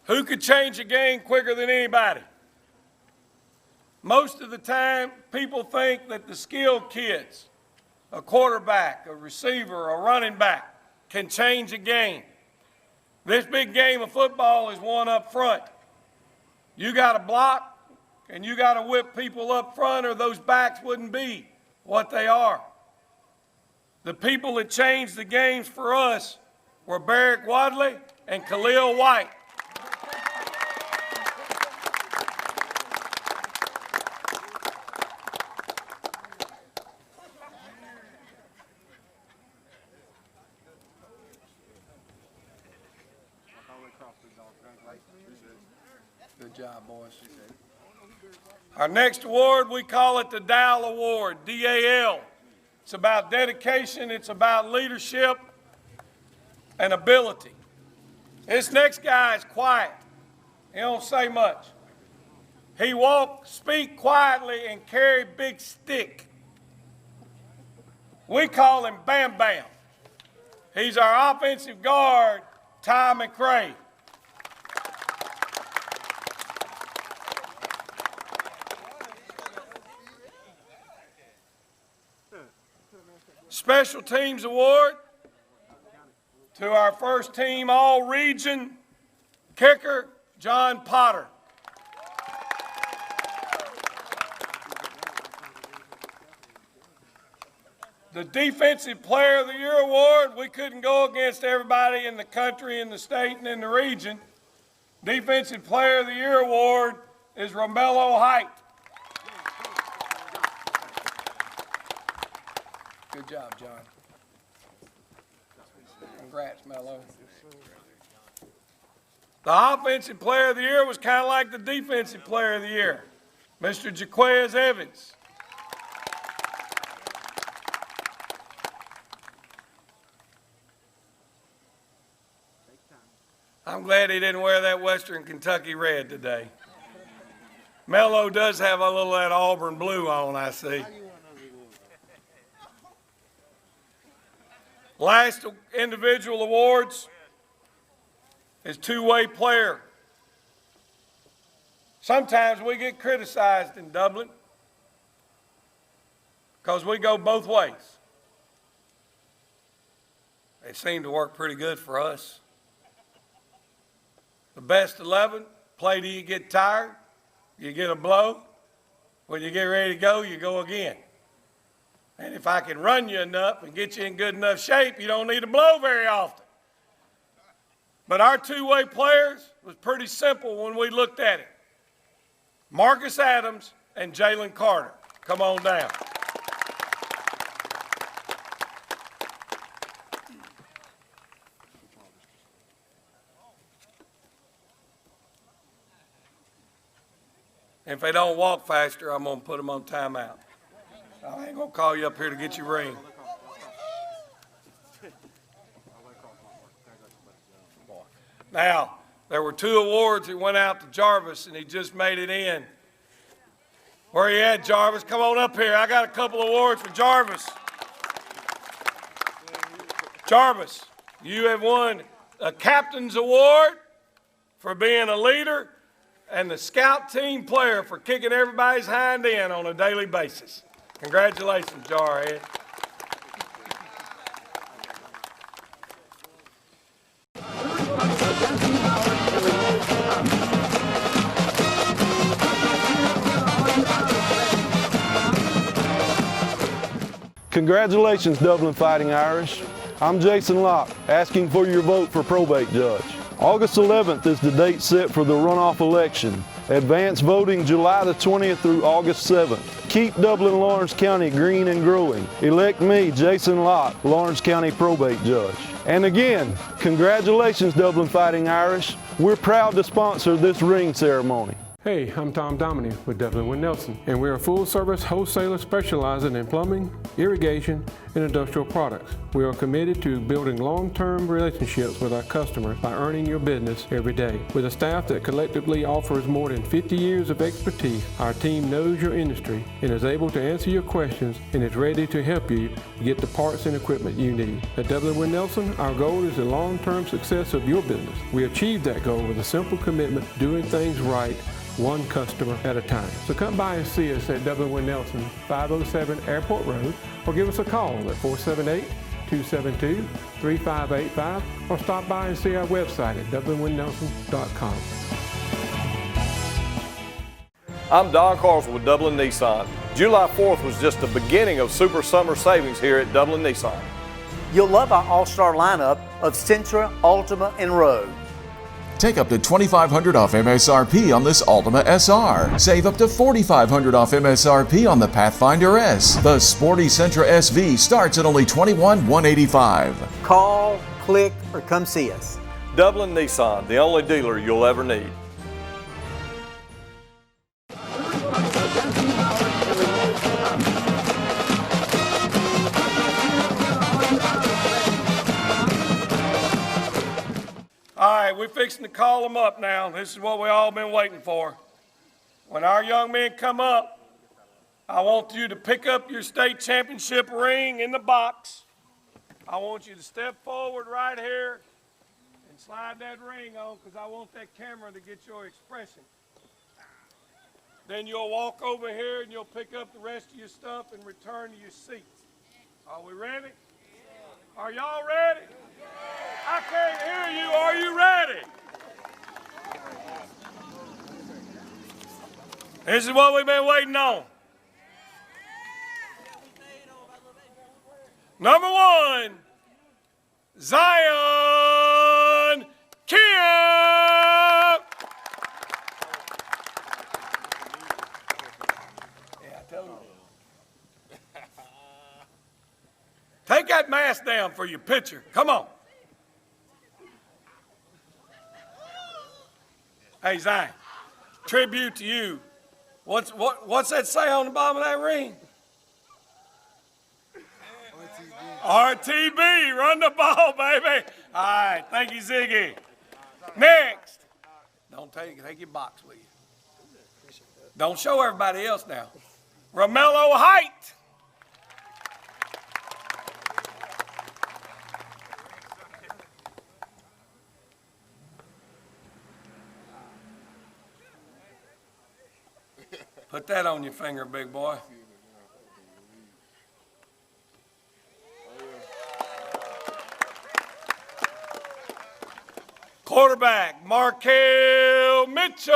A: Who could change a game quicker than anybody? Most of the time, people think that the skilled kids, a quarterback, a receiver, a running back, can change a game. This big game of football is won up front. You got to block and you got to whip people up front, or those backs wouldn't be what they are. The people that changed the games for us were Barrick Wadley and Khalil White. Good job, boys. Our next award, we call it the DAL Award, D-A-L. It's about dedication, it's about leadership and ability. This next guy is quiet. He don't say much. He walk, speak quietly, and carry big stick. We call him Bam Bam. He's our offensive guard, Ty McRae. Special Teams Award to our first team all-region kicker, John Potter. The Defensive Player of the Year Award, we couldn't go against everybody in the country, in the state, and in the region. Defensive Player of the Year Award is Romello Height. Good job, John. Congrats, Mello. The Offensive Player of the Year was kind of like the Defensive Player of the Year, Mr. Jaquez Evans. I'm glad he didn't wear that Western Kentucky red today. Mello does have a little of that Auburn blue on, I see. Last individual awards is two-way player. Sometimes we get criticized in Dublin because we go both ways. They seem to work pretty good for us. The best 11, play till you get tired, you get a blow. When you get ready to go, you go again. And if I can run you enough and get you in good enough shape, you don't need to blow very often. But our two-way players was pretty simple when we looked at it. Marcus Adams and Jalen Carter. Come on down. If they don't walk faster, I'm going to put them on timeout. I ain't going to call you up here to get your ring. Now, there were two awards that went out to Jarvis, and he just made it in. Where you at, Jarvis? Come on up here. I got a couple of awards for Jarvis. Jarvis, you have won a Captain's Award for being a leader and the Scout Team Player for kicking everybody's hind end on a daily basis. Congratulations, Jarhead.
G: Congratulations, Dublin Fighting Irish. I'm Jason Locke, asking for your vote for probate judge. August 11th is the date set for the runoff election. Advance voting July the 20th through August 7th. Keep Dublin-Lawrence County green and growing. Elect me, Jason Locke, Lawrence County probate judge. And again, congratulations, Dublin Fighting Irish. We're proud to sponsor this ring ceremony.
U: Hey, I'm Tom Dominy with Dublin Wind Nelson, and we're a full-service wholesaler specializing in plumbing, irrigation, and industrial products. We are committed to building long-term relationships with our customers by earning your business every day. With a staff that collectively offers more than 50 years of expertise, our team knows your industry and is able to answer your questions and is ready to help you get the parts and equipment you need. At Dublin Wind Nelson, our goal is the long-term success of your business. We achieve that goal with a simple commitment to doing things right, one customer at a time. So come by and see us at Dublin Wind Nelson, 507 Airport Road, or give us a call at 478-272-3585, or stop by and see our website at dublinwindnelson.com.
O: I'm Don Carswell with Dublin Nissan. July 4th was just the beginning of Super Summer Savings here at Dublin Nissan.
P: You'll love our all-star lineup of Sentra, Altima, and Rogue.
Q: Take up to $2,500 off MSRP on this Altima SR. Save up to $4,500 off MSRP on the Pathfinder S. The sporty Sentra SV starts at only $21,185.
P: Call, click, or come see us.
O: Dublin Nissan, the only dealer you'll ever need.
A: All right, we're fixing to call them up now. This is what we all been waiting for. When our young men come up, I want you to pick up your state championship ring in the box. I want you to step forward right here and slide that ring on, because I want that camera to get your expression. Then you'll walk over here and you'll pick up the rest of your stuff and return to your seats. Are we ready? Are y'all ready? I can't hear you. Are you ready? This is what we've been waiting on. Number one, Zion Kim. Yeah, tell him. Take that mask down for your picture. Come on. Hey, Zion, tribute to you. What's that say on the bottom of that ring? RTB, run the ball, baby. All right, thank you, Ziggy. Next. Don't take your box with you. Don't show everybody else now. Romello Height. Put that on your finger, big boy. Quarterback, Markel Mitchell.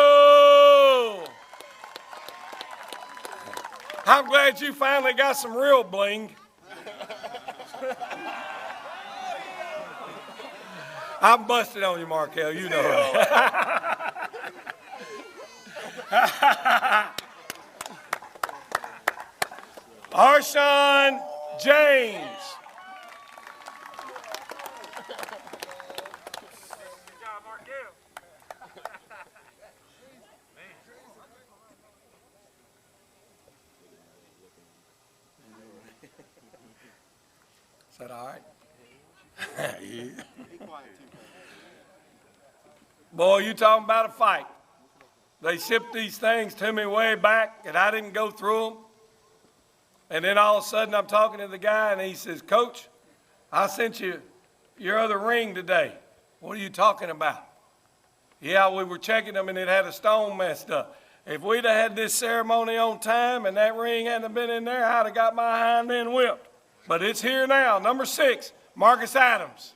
A: I'm glad you finally got some real bling. I'm busted on you, Markel, you know that. Arshawn James. Is that all right? Yeah. Boy, you talking about a fight. They shipped these things to me way back, and I didn't go through them. And then all of a sudden, I'm talking to the guy, and he says, Coach, I sent you your other ring today. What are you talking about? Yeah, we were checking them, and it had a stone messed up. If we'd have had this ceremony on time and that ring hadn't been in there, I'd have got my hind end whipped. But it's here now. Number 6, Marcus Adams.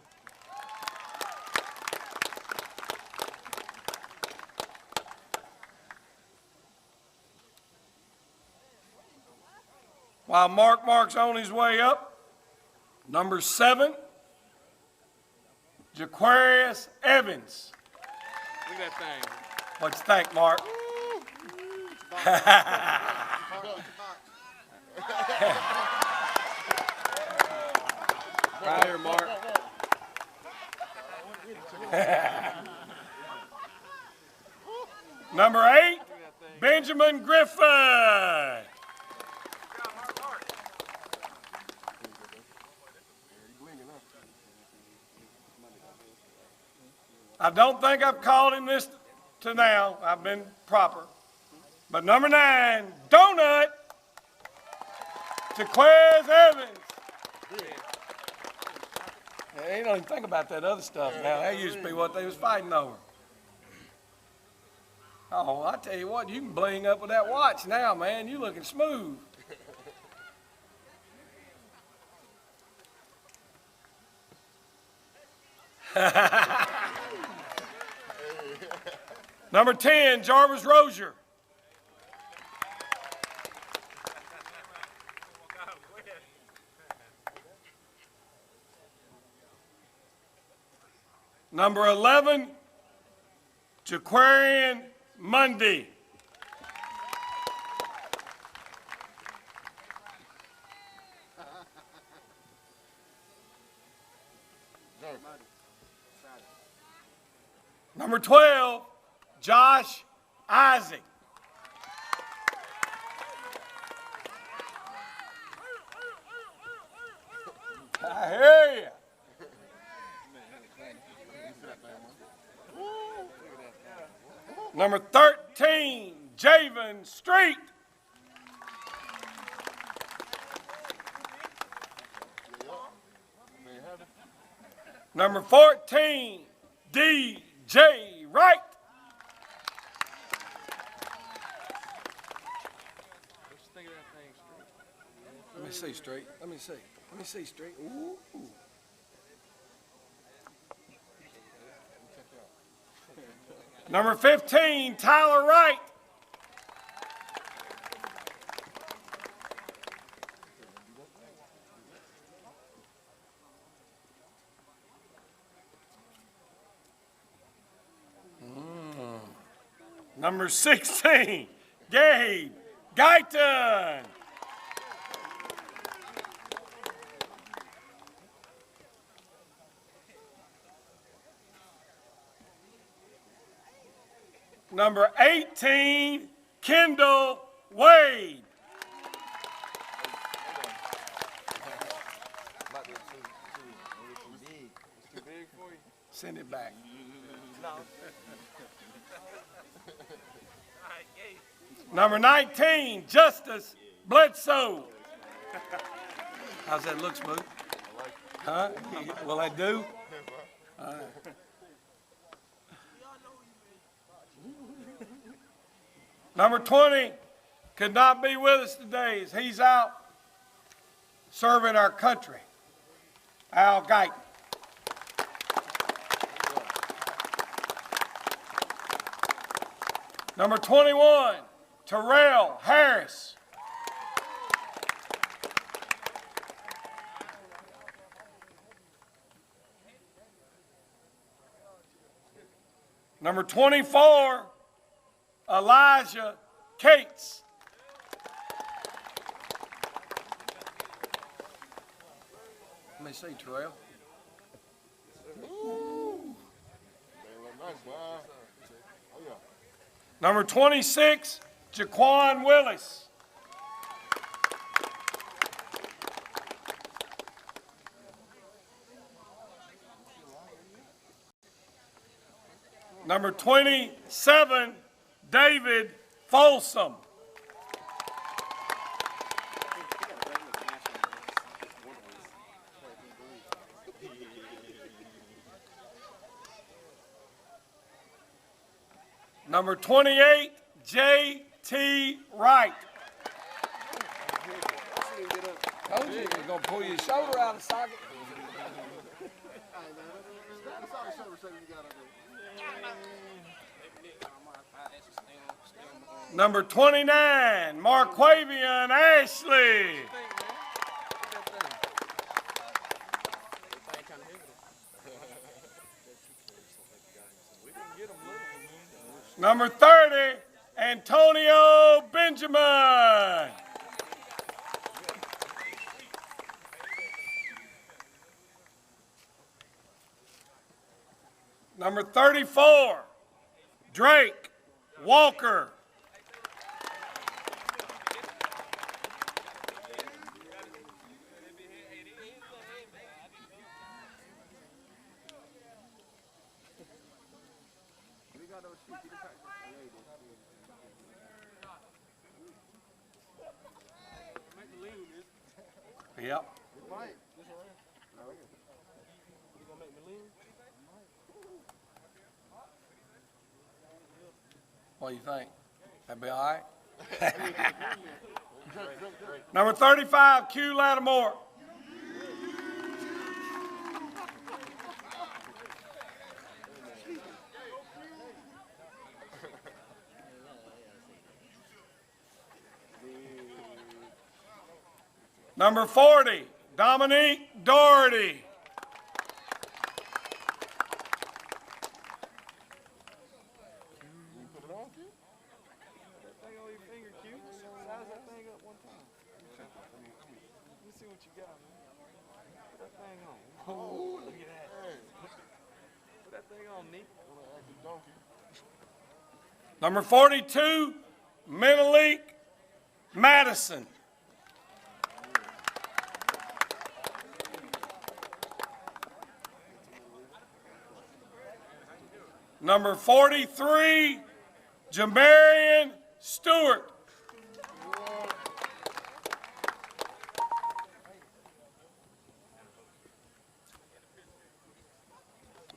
A: While Mark's on his way up, number 7, Jaquarius Evans.
J: Look at that thing.
A: What you think, Mark?
J: Right here, Mark.
A: Number 8, Benjamin Griffin. I don't think I've called him this to now. I've been proper. But number 9, Donut, Jaquez Evans. Yeah, you don't even think about that other stuff now. That used to be what they was fighting over. Oh, I tell you what, you can bling up with that watch now, man. You looking smooth. Number 10, Jarvis Rozier. Number 11, Jaquarian Mundy. Number 12, Josh Isaac. I hear you. Number 13, Javen Street. Number 14, DJ Wright. Let me see straight. Let me see straight. Ooh. Number 15, Tyler Wright. Number 16, Gabe Guyton. Number 18, Kendall Wade. Send it back. Number 19, Justice Bledsoe. How's that look, Smooth? Huh? Will I do? All right. Number 20 could not be with us today as he's out serving our country. Al Guyton. Number 21, Terrell Harris. Number 24, Elijah Cates. Let me see, Terrell. Number 26, Jaquan Willis. Number 27, David Folsom. Number 28, J.T. Wright. Told you he was going to pull your shoulder out of the socket. Number 29, Marquavian Ashley. Number 30, Antonio Benjamin. Number 34, Drake Walker. Yep. What do you think? That'd be all right? Number 35, Q Lattimore. Number 40, Dominique Doherty. Number 42, Menelik Madison. Number 43, Jamarian Stewart.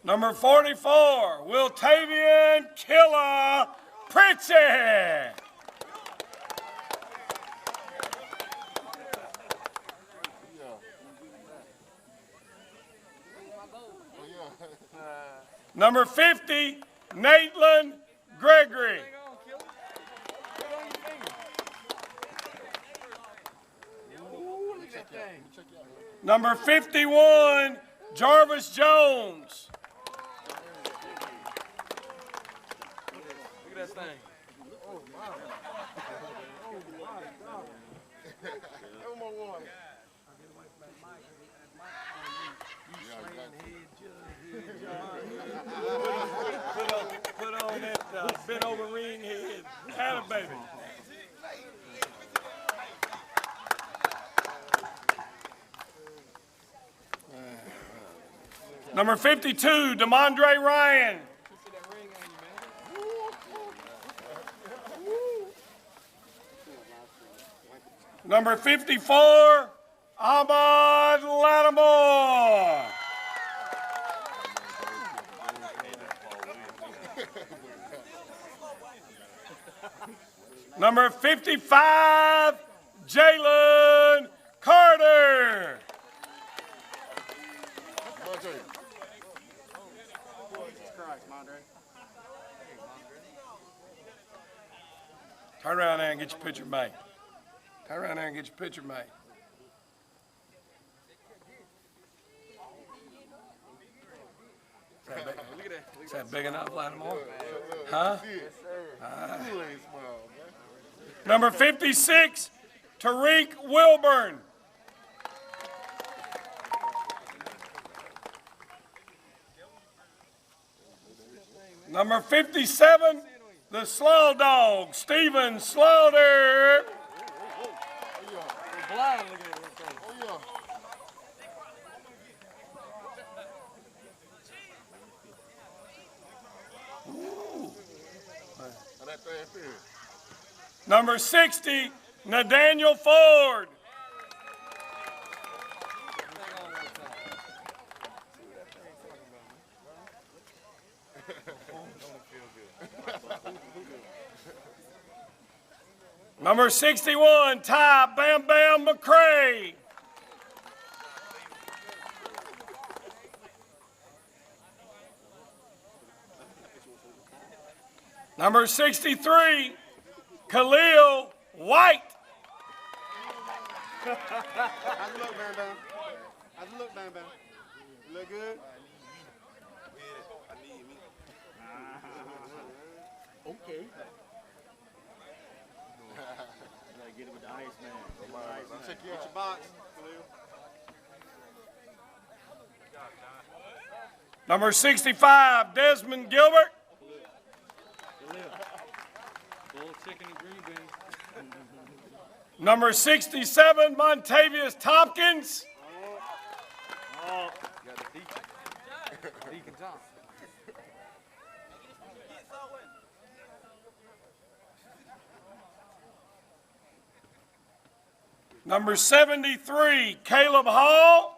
A: Number 44, Wiltavian Killa Pritchett. Number 50, Nathan Gregory. Number 51, Jarvis Jones.
J: Look at that thing. Oh, my. Oh, my God. No more water.
A: Put on that bent over ring head. Atta baby. Number 52, DeMondre Ryan. Number 54, Ahmad Lattimore. Number 55, Jalen Carter. Turn around there and get your picture made. Turn around there and get your picture made. Is that big enough, Lattimore? Huh? Number 56, Tariq Wilburn. Number 57, the Slaw Dog, Steven Slaughter. Number 60, Nathaniel Ford. Number 61, Ty Bam Bam McCray. Number 63, Khalil White.
J: How's it look, Bam Bam? How's it look, Bam Bam? You look good? Oh.
A: Number 65, Desmond Gilbert. Number 67, Montavious Tompkins. Number 73, Caleb Hall.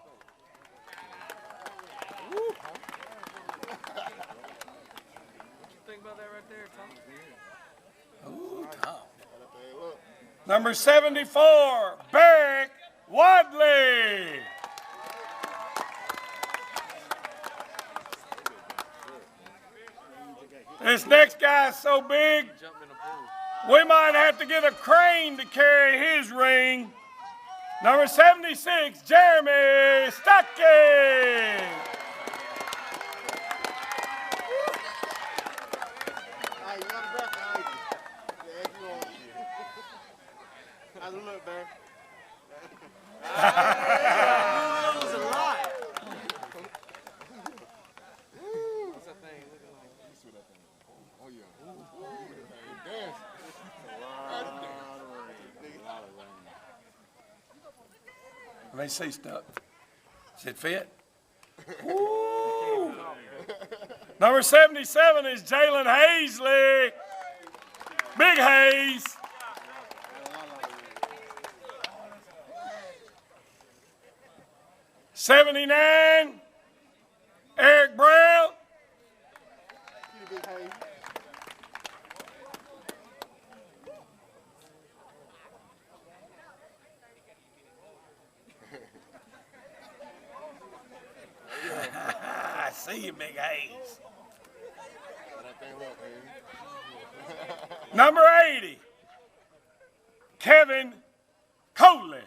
A: Number 74, Barrick Wadley. This next guy's so big, we might have to get a crane to carry his ring. Number 76, Jeremy Stuckey.
J: How's it look, man?
A: That was a lot.
J: What's that thing looking like? Let me see what that thing is. Oh, yeah. Dance.
A: Let me see stuff. Does it fit? Woo. Number 77 is Jalen Hazley. Big Hayes. '79, Eric Brown. I see you, Big Hayes. Number 80, Kevin Coley.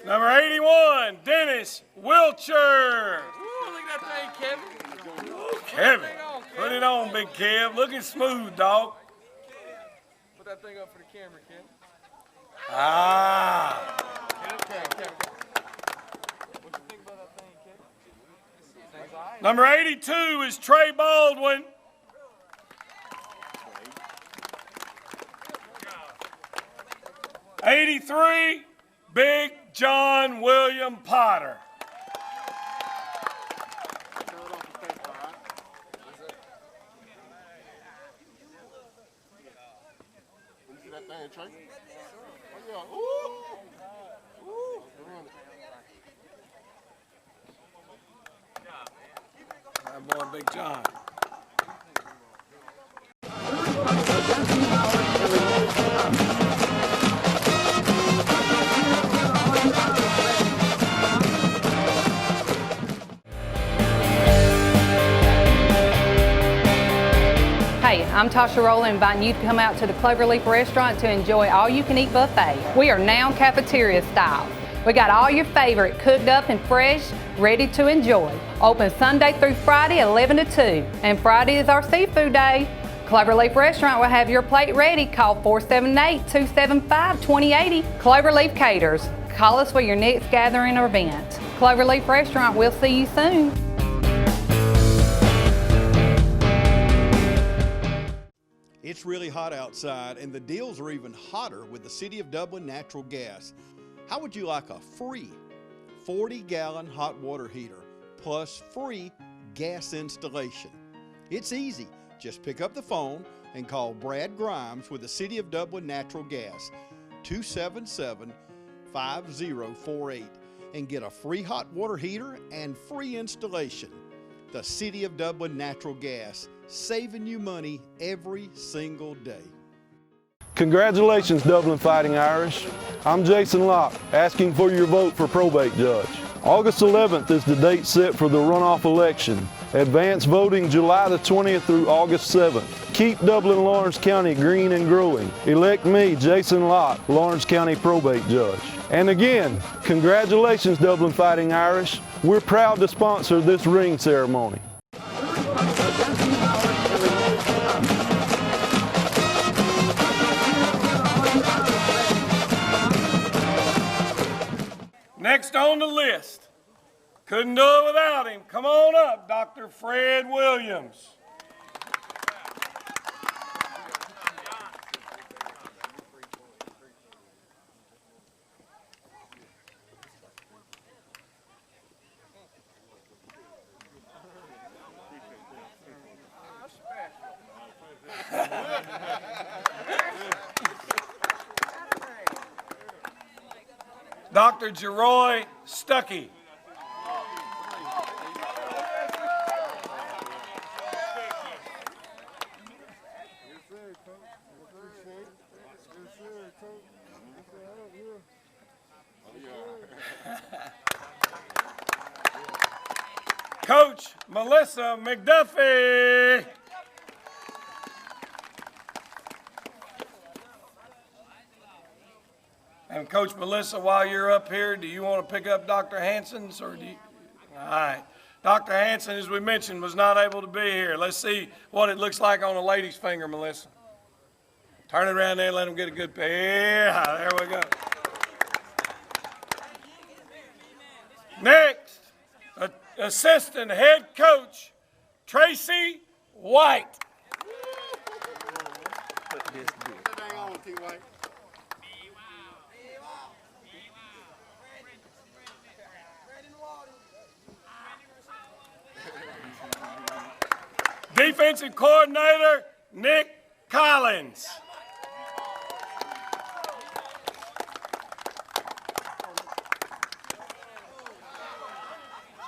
A: Number 81, Dennis Wiltshire.
J: Ooh, look at that thing, Kevin.
A: Ooh, Kevin. Put it on, Big Kev. Looking smooth, dog.
J: Put that thing up for the camera, Kevin.
A: Ah.
J: Kevin. What you think about that thing, Kevin?
A: Number 82 is Trey Baldwin. '83, Big John William Potter. That boy, Big John.
B: Hey, I'm Tasha Rowland, inviting you to come out to the Cloverleaf Restaurant to enjoy all-you-can-eat buffet. We are now cafeteria style. We got all your favorite cooked up and fresh, ready to enjoy. Open Sunday through Friday, 11 to 2. And Friday is our seafood day. Cloverleaf Restaurant will have your plate ready. Call 478-275-2080. Cloverleaf Caters. Call us for your next gathering or event. Cloverleaf Restaurant, we'll see you soon.
H: It's really hot outside, and the deals are even hotter with the City of Dublin Natural Gas. How would you like a free 40-gallon hot water heater plus free gas installation? It's easy. Just pick up the phone and call Brad Grimes with the City of Dublin Natural Gas, 277-5048, and get a free hot water heater and free installation. The City of Dublin Natural Gas, saving you money every single day.
G: Congratulations, Dublin Fighting Irish. I'm Jason Locke, asking for your vote for probate judge. August 11th is the date set for the runoff election. Advance voting July the 20th through August 7th. Keep Dublin Lawrence County green and growing. Elect me, Jason Locke, Lawrence County probate judge. And again, congratulations, Dublin Fighting Irish. We're proud to sponsor this ring ceremony.
A: Next on the list, couldn't do it without him. Come on up, Dr. Fred Williams. Dr. Jeroy Stuckey. Coach Melissa McDuffie. And Coach Melissa, while you're up here, do you want to pick up Dr. Hanson's, or do you? All right. Dr. Hanson, as we mentioned, was not able to be here. Let's see what it looks like on a lady's finger, Melissa. Turn it around there and let them get a good picture. Yeah, there we go. Next, assistant head coach, Tracy White. Defensive coordinator, Nick Collins.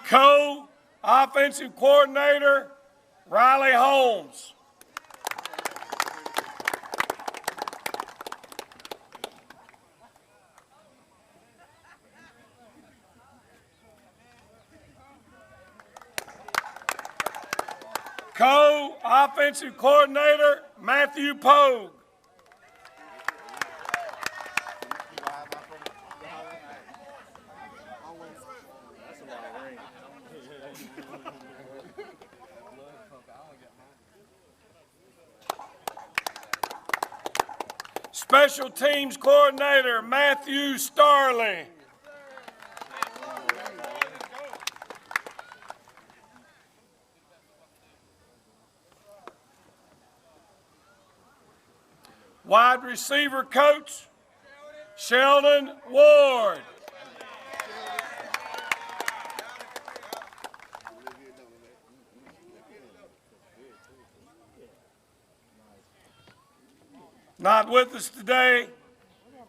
A: Co-offensive coordinator, Riley Holmes. Co-offensive coordinator, Matthew Pogue. Special teams coordinator, Matthew Starley. Wide receiver coach, Sheldon Ward. Not with us today,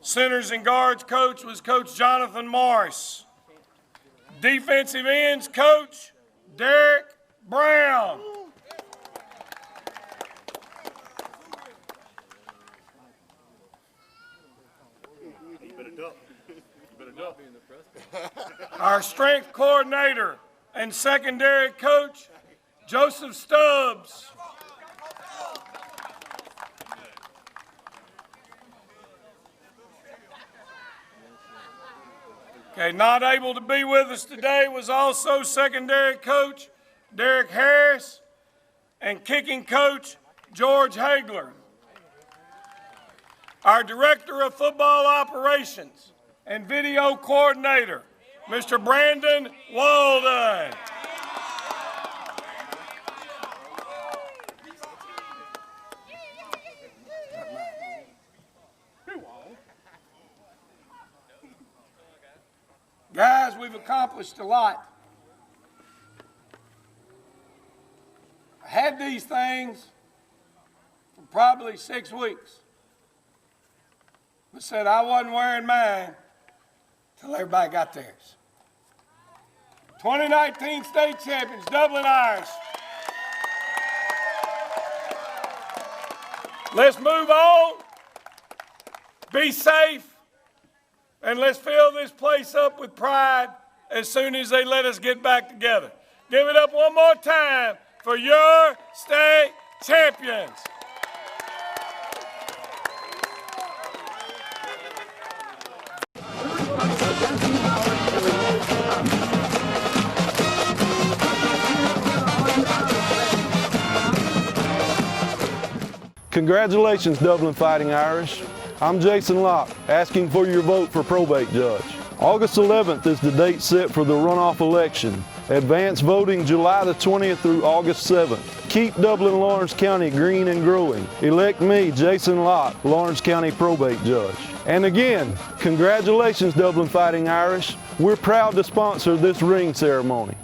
A: centers and guards coach was Coach Jonathan Morris. Defensive ends coach, Derek Brown. Our strength coordinator and secondary coach, Joseph Stubbs. Okay, not able to be with us today was also secondary coach, Derek Harris, and kicking coach, George Hagler. Our director of football operations and video coordinator, Mr. Brandon Walden. Guys, we've accomplished a lot. I had these things for probably 6 weeks, but said I wasn't wearing mine till everybody got theirs. 2019 state champions, Dublin Irish. Let's move on, be safe, and let's fill this place up with pride as soon as they let us get back together. Give it up one more time for your state champions.
G: Congratulations, Dublin Fighting Irish. I'm Jason Locke, asking for your vote for probate judge. August 11th is the date set for the runoff election. Advance voting July the 20th through August 7th. Keep Dublin-Lawrence County green and growing. Elect me, Jason Locke, Lawrence County Probate Judge. And again, congratulations, Dublin Fighting Irish. We're proud to sponsor this ring ceremony.